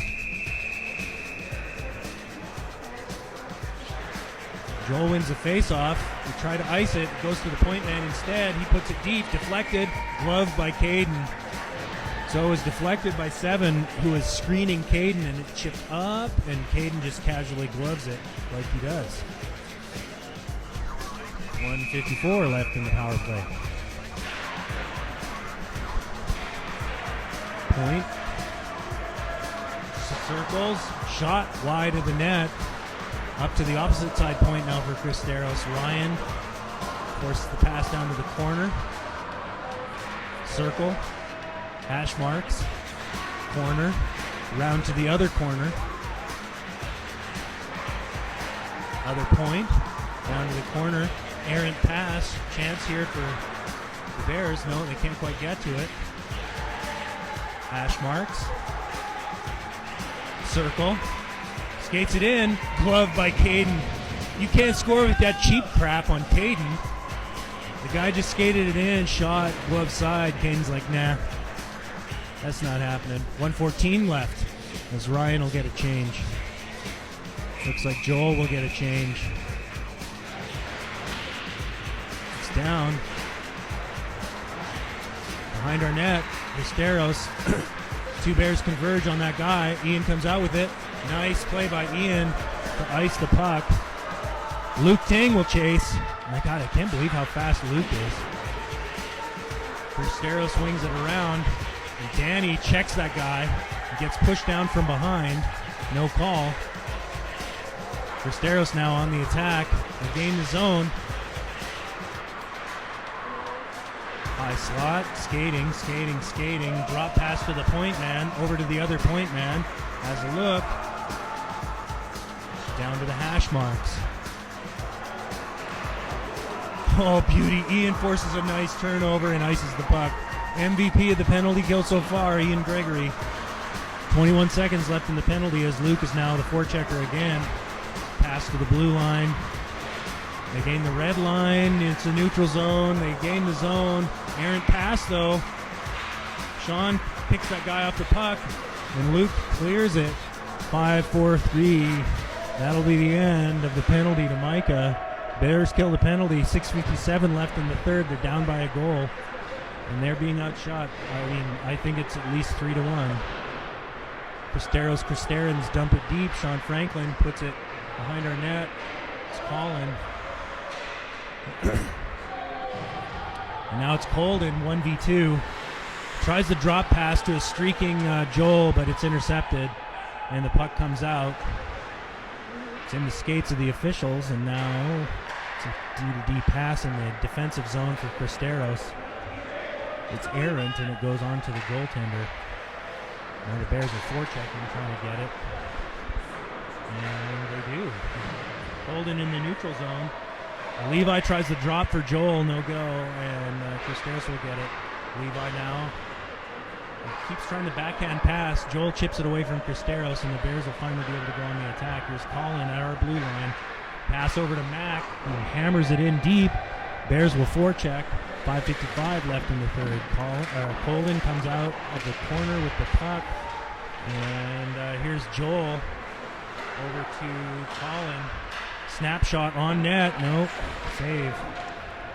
Speaker 1: Joel wins the face-off. They try to ice it. It goes to the point man instead. He puts it deep. Deflected. Gloved by Caden. So it was deflected by 7, who was screening Caden, and it chipped up, and Caden just casually gloves it like he does. 1:54 left in the power play. Point. Circles. Shot wide of the net. Up to the opposite side point now for Cristeros. Ryan forces the pass down to the corner. Circle. Hash marks. Corner. Round to the other corner. Other point. Down to the corner. Errant pass. Chance here for the Bears. No, they can't quite get to it. Hash marks. Circle. Skates it in. Glove by Caden. You can't score with that cheap crap on Caden. The guy just skated it in, shot, glove side. Caden's like, nah, that's not happening. 1:14 left as Ryan will get a change. Looks like Joel will get a change. It's down. Behind our net, Cristeros. Two Bears converge on that guy. Ian comes out with it. Nice play by Ian to ice the puck. Luke Tang will chase. My God, I can't believe how fast Luke is. Cristeros swings it around. And Danny checks that guy. He gets pushed down from behind. No call. Cristeros now on the attack. They gain the zone. High slot. Skating. Drop pass to the point man. Over to the other point man. Has a look. Down to the hash marks. Oh, beauty. Ian forces a nice turnover and ices the puck. MVP of the penalty kill so far, Ian Gregory. 21 seconds left in the penalty as Luke is now the forechecker again. Pass to the blue line. They gain the red line. It's a neutral zone. They gain the zone. Errant pass, though. Sean picks that guy off the puck, and Luke clears it. 5-4-3. That'll be the end of the penalty to Micah. Bears kill the penalty. 6:57 left in the third. They're down by a goal, and they're being outshot. I think it's at least 3-1. Cristerans dump it deep. Sean Franklin puts it behind our net. It's Colin. And now it's Colden, 1v2. Tries the drop pass to a streaking Joel, but it's intercepted, and the puck comes out. It's in the skates of the officials, and now it's a D-to-D pass in the defensive zone for Cristeros. It's errant, and it goes on to the goaltender. Now the Bears are forechecking, trying to get it. And they do. Holden in the neutral zone. Levi tries the drop for Joel, no go, and Cristeros will get it. Levi now keeps trying the backhand pass. Joel chips it away from Cristeros, and the Bears will finally be able to go on the attack. Here's Colin at our blue line. Pass over to Mac, who hammers it in deep. Bears will forecheck. 5:55 left in the third. Colin comes out of the corner with the puck, and here's Joel over to Colin. Snapshot on net. Nope. Save.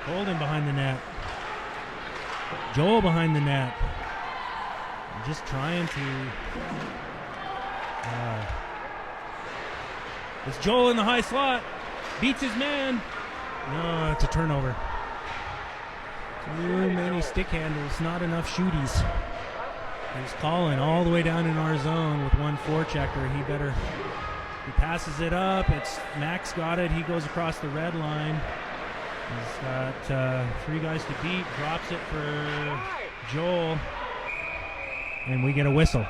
Speaker 1: Colin behind the net. Joel behind the net. Just trying to... it's Joel in the high slot. Beats his man. No, it's a turnover. Too many stick handles. Not enough shooties. He's Colin all the way down in our zone with one forechecker. He passes it up. It's Max got it. He goes across the red line. He's got three guys to beat. Drops it for Joel. And we get a whistle.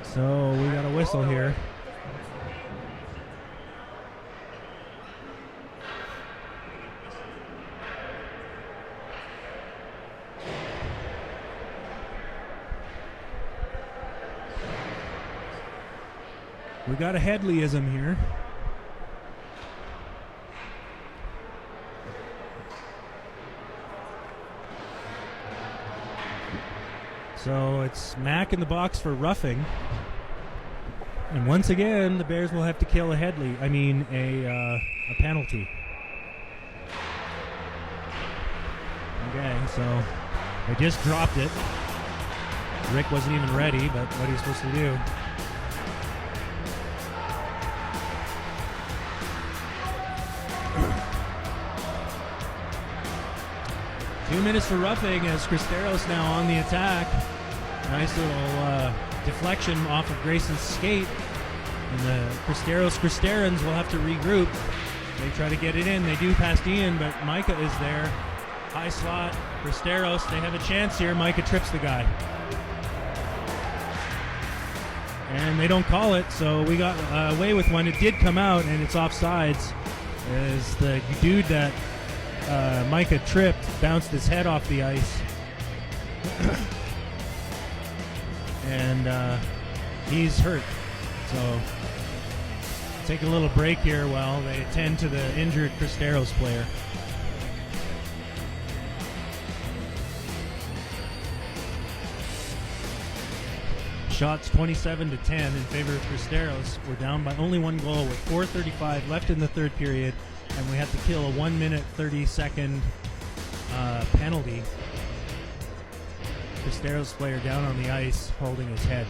Speaker 1: So we got a whistle here. We got a Headleyism here. So it's Mac in the box for roughing. And once again, the Bears will have to kill a a penalty. Okay, so they just dropped it. Rick wasn't even ready, but what are you supposed to do? 2 minutes for roughing as Cristeros now on the attack. Nice little deflection off of Grayson's skate. And the Cristerans will have to regroup. They try to get it in. They do past Ian, but Micah is there. High slot. Cristeros, they have a chance here. Micah trips the guy. And they don't call it, so we got away with one. It did come out, and it's offsides. As the dude that Micah tripped bounced his head off the ice. And he's hurt. So take a little break here while they attend to the injured Cristeros player. Shots 27-10 in favor of Cristeros. We're down by only one goal with 4:35 left in the third period, and we have to kill a 1 minute 30-second penalty. Cristeros player down on the ice holding his head.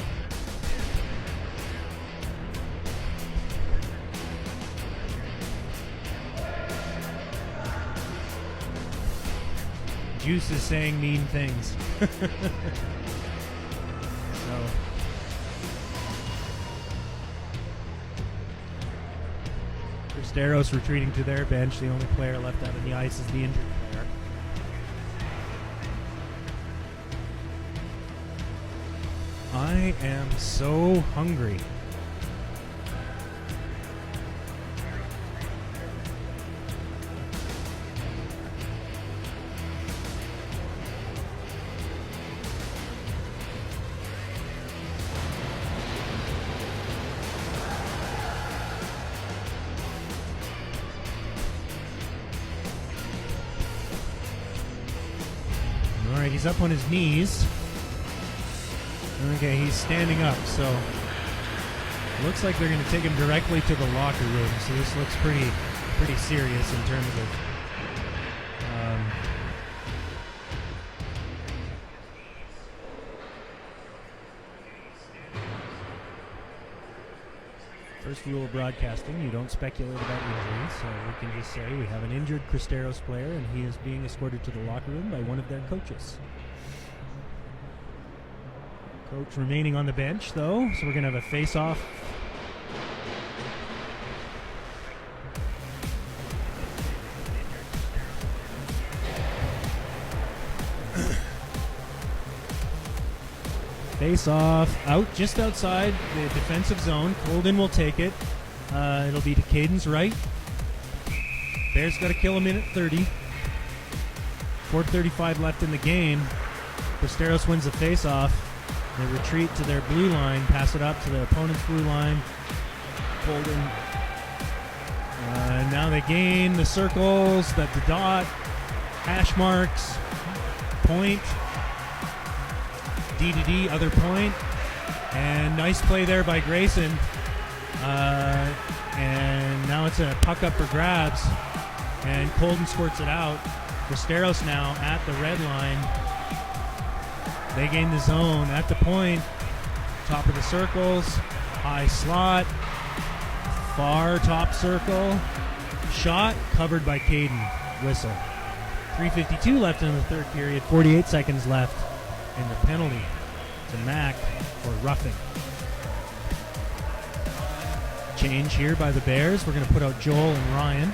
Speaker 1: Juice is saying mean things. Cristeros retreating to their bench. The only player left out on the ice is the injured player. I am so hungry. He's up on his knees. Okay, he's standing up, so looks like they're going to take him directly to the locker room. So this looks pretty serious in terms of first rule of broadcasting, you don't speculate about injuries, so we can just say we have an injured Cristeros player and he is being escorted to the locker room by one of their coaches. Coach remaining on the bench, though, so we're going to have a face-off. Face-off out just outside the defensive zone. Colden will take it. It'll be to Caden's right. Bears got to kill a minute 30. 4:35 left in the game. Cristeros wins the face-off. They retreat to their blue line, pass it up to the opponent's blue line. Colden. Now they gain the circles, the dot, hash marks, point, D to D, other point. And nice play there by Grayson. And now it's a puck up for grabs. And Colden squirts it out. Cristeros now at the red line. They gain the zone at the point. Top of the circles. High slot. Far top circle. Shot covered by Caden. Whistle. 3:52 left in the third period. 48 seconds left. And the penalty to Mac for roughing. Change here by the Bears. We're going to put out Joel and Ryan.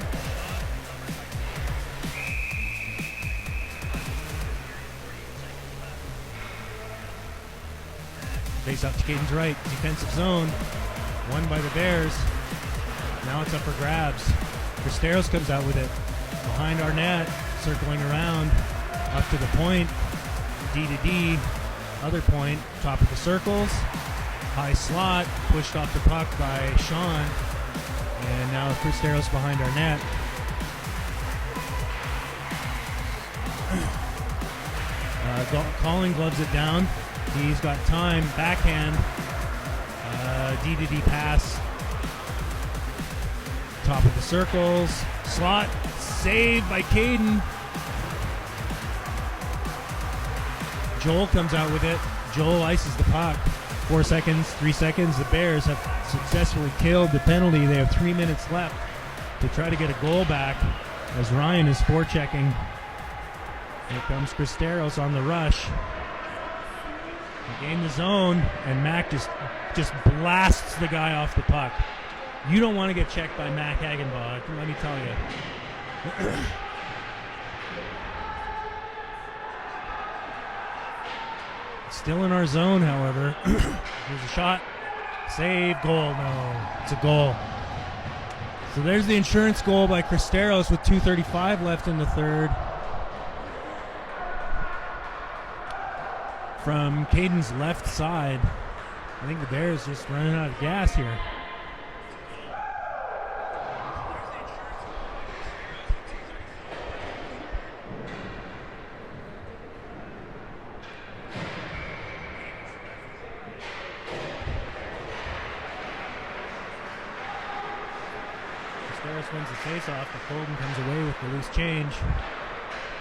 Speaker 1: Face up to Caden's right. Defensive zone. Won by the Bears. Now it's up for grabs. Cristeros comes out with it. Behind our net. Circling around. Up to the point. D to D. Other point. Top of the circles. High slot. Pushed off the puck by Sean. And now Cristeros behind our net. Colin gloves it down. He's got time. Backhand. D to D pass. Top of the circles. Slot. Saved by Caden. Joel comes out with it. Joel ices the puck. 4 seconds, 3 seconds. The Bears have successfully killed the penalty. They have 3 minutes left to try to get a goal back as Ryan is forechecking Here comes Cristeros on the rush. They gain the zone, and Mac just blasts the guy off the puck. You don't want to get checked by Mac Hagenbach, let me tell you. Still in our zone, however. Here's a shot. Save, goal. No, it's a goal. So there's the insurance goal by Cristeros with 2:35 left in the third. From Caden's left side. I think the Bears just running out of gas here. Cristeros wins the faceoff, but Colden comes away with the loose change.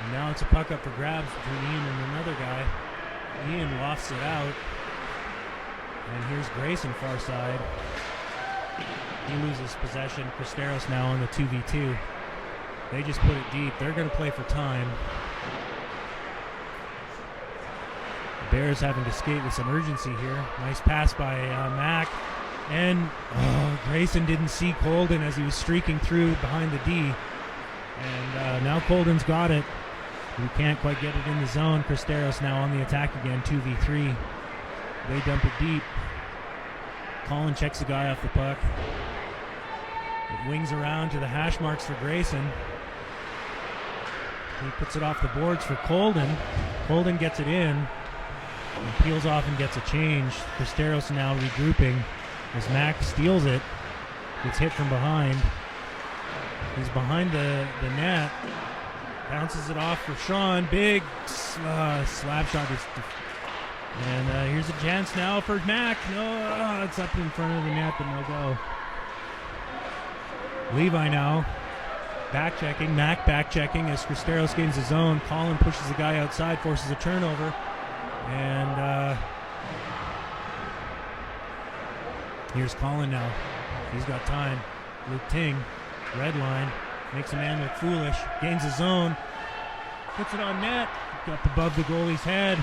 Speaker 1: And now it's a puck up for grabs between Ian and another guy. Ian lofts it out. And here's Grayson far side. He loses possession. Cristeros now on the 2v2. They just put it deep. They're going to play for time. The Bears having to skate with some urgency here. Nice pass by Mac. And Grayson didn't see Colden as he was streaking through behind the D. And now Colden's got it. He can't quite get it in the zone. Cristeros now on the attack again, 2v3. They dump it deep. Colin checks the guy off the puck. It wings around to the hash marks for Grayson. He puts it off the boards for Colden. Colden gets it in. And peels off and gets a change. Cristeros now regrouping as Mac steals it. Gets hit from behind. He's behind the net. Bounces it off for Sean. Big slap shot. And here's a chance now for Mac. No, it's up in front of the net, but no go. Levi now back checking. Mac back checking as Cristeros gains his own. Colin pushes the guy outside, forces a turnover. And here's Colin now. He's got time. Luke Ting, red line. Makes a man look foolish. Gains his zone. Puts it on net. Got above the goalie's head.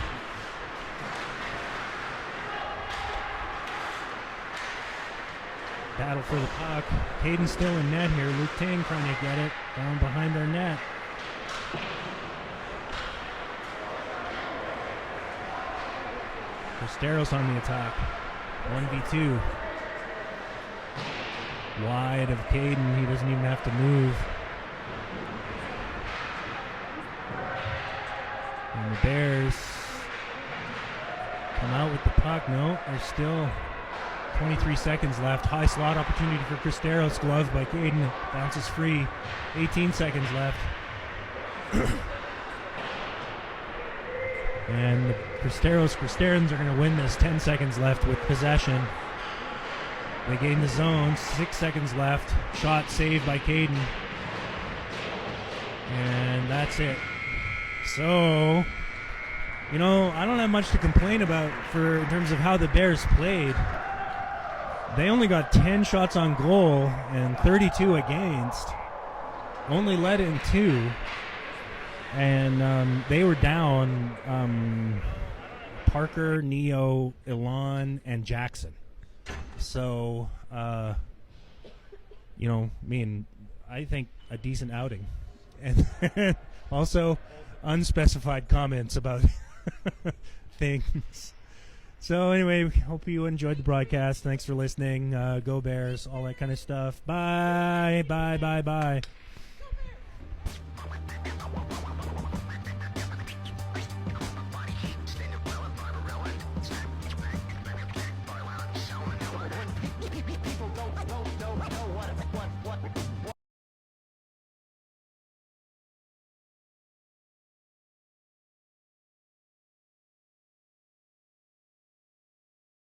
Speaker 1: Battle for the puck. Caden's still in net here. Luke Ting trying to get it down behind our net. Cristeros on the attack. 1v2. Wide of Caden. He doesn't even have to move. And the Bears come out with the puck. No, there's still 23 seconds left. High slot opportunity for Cristeros. Gloved by Caden. Bounces free. 18 seconds left. And the Cristerans are going to win this. 10 seconds left with possession. They gain the zone. 6 seconds left. Shot saved by Caden. And that's it. So, I don't have much to complain about in terms of how the Bears played. They only got 10 shots on goal and 32 against. Only let in 2. And they were down Parker, Neo, Ilan, and Jackson. So, I think a decent outing. And also unspecified comments about things. So anyway, hope you enjoyed the broadcast. Thanks for listening. Go Bears, all that kind of stuff. Bye, bye, bye, bye.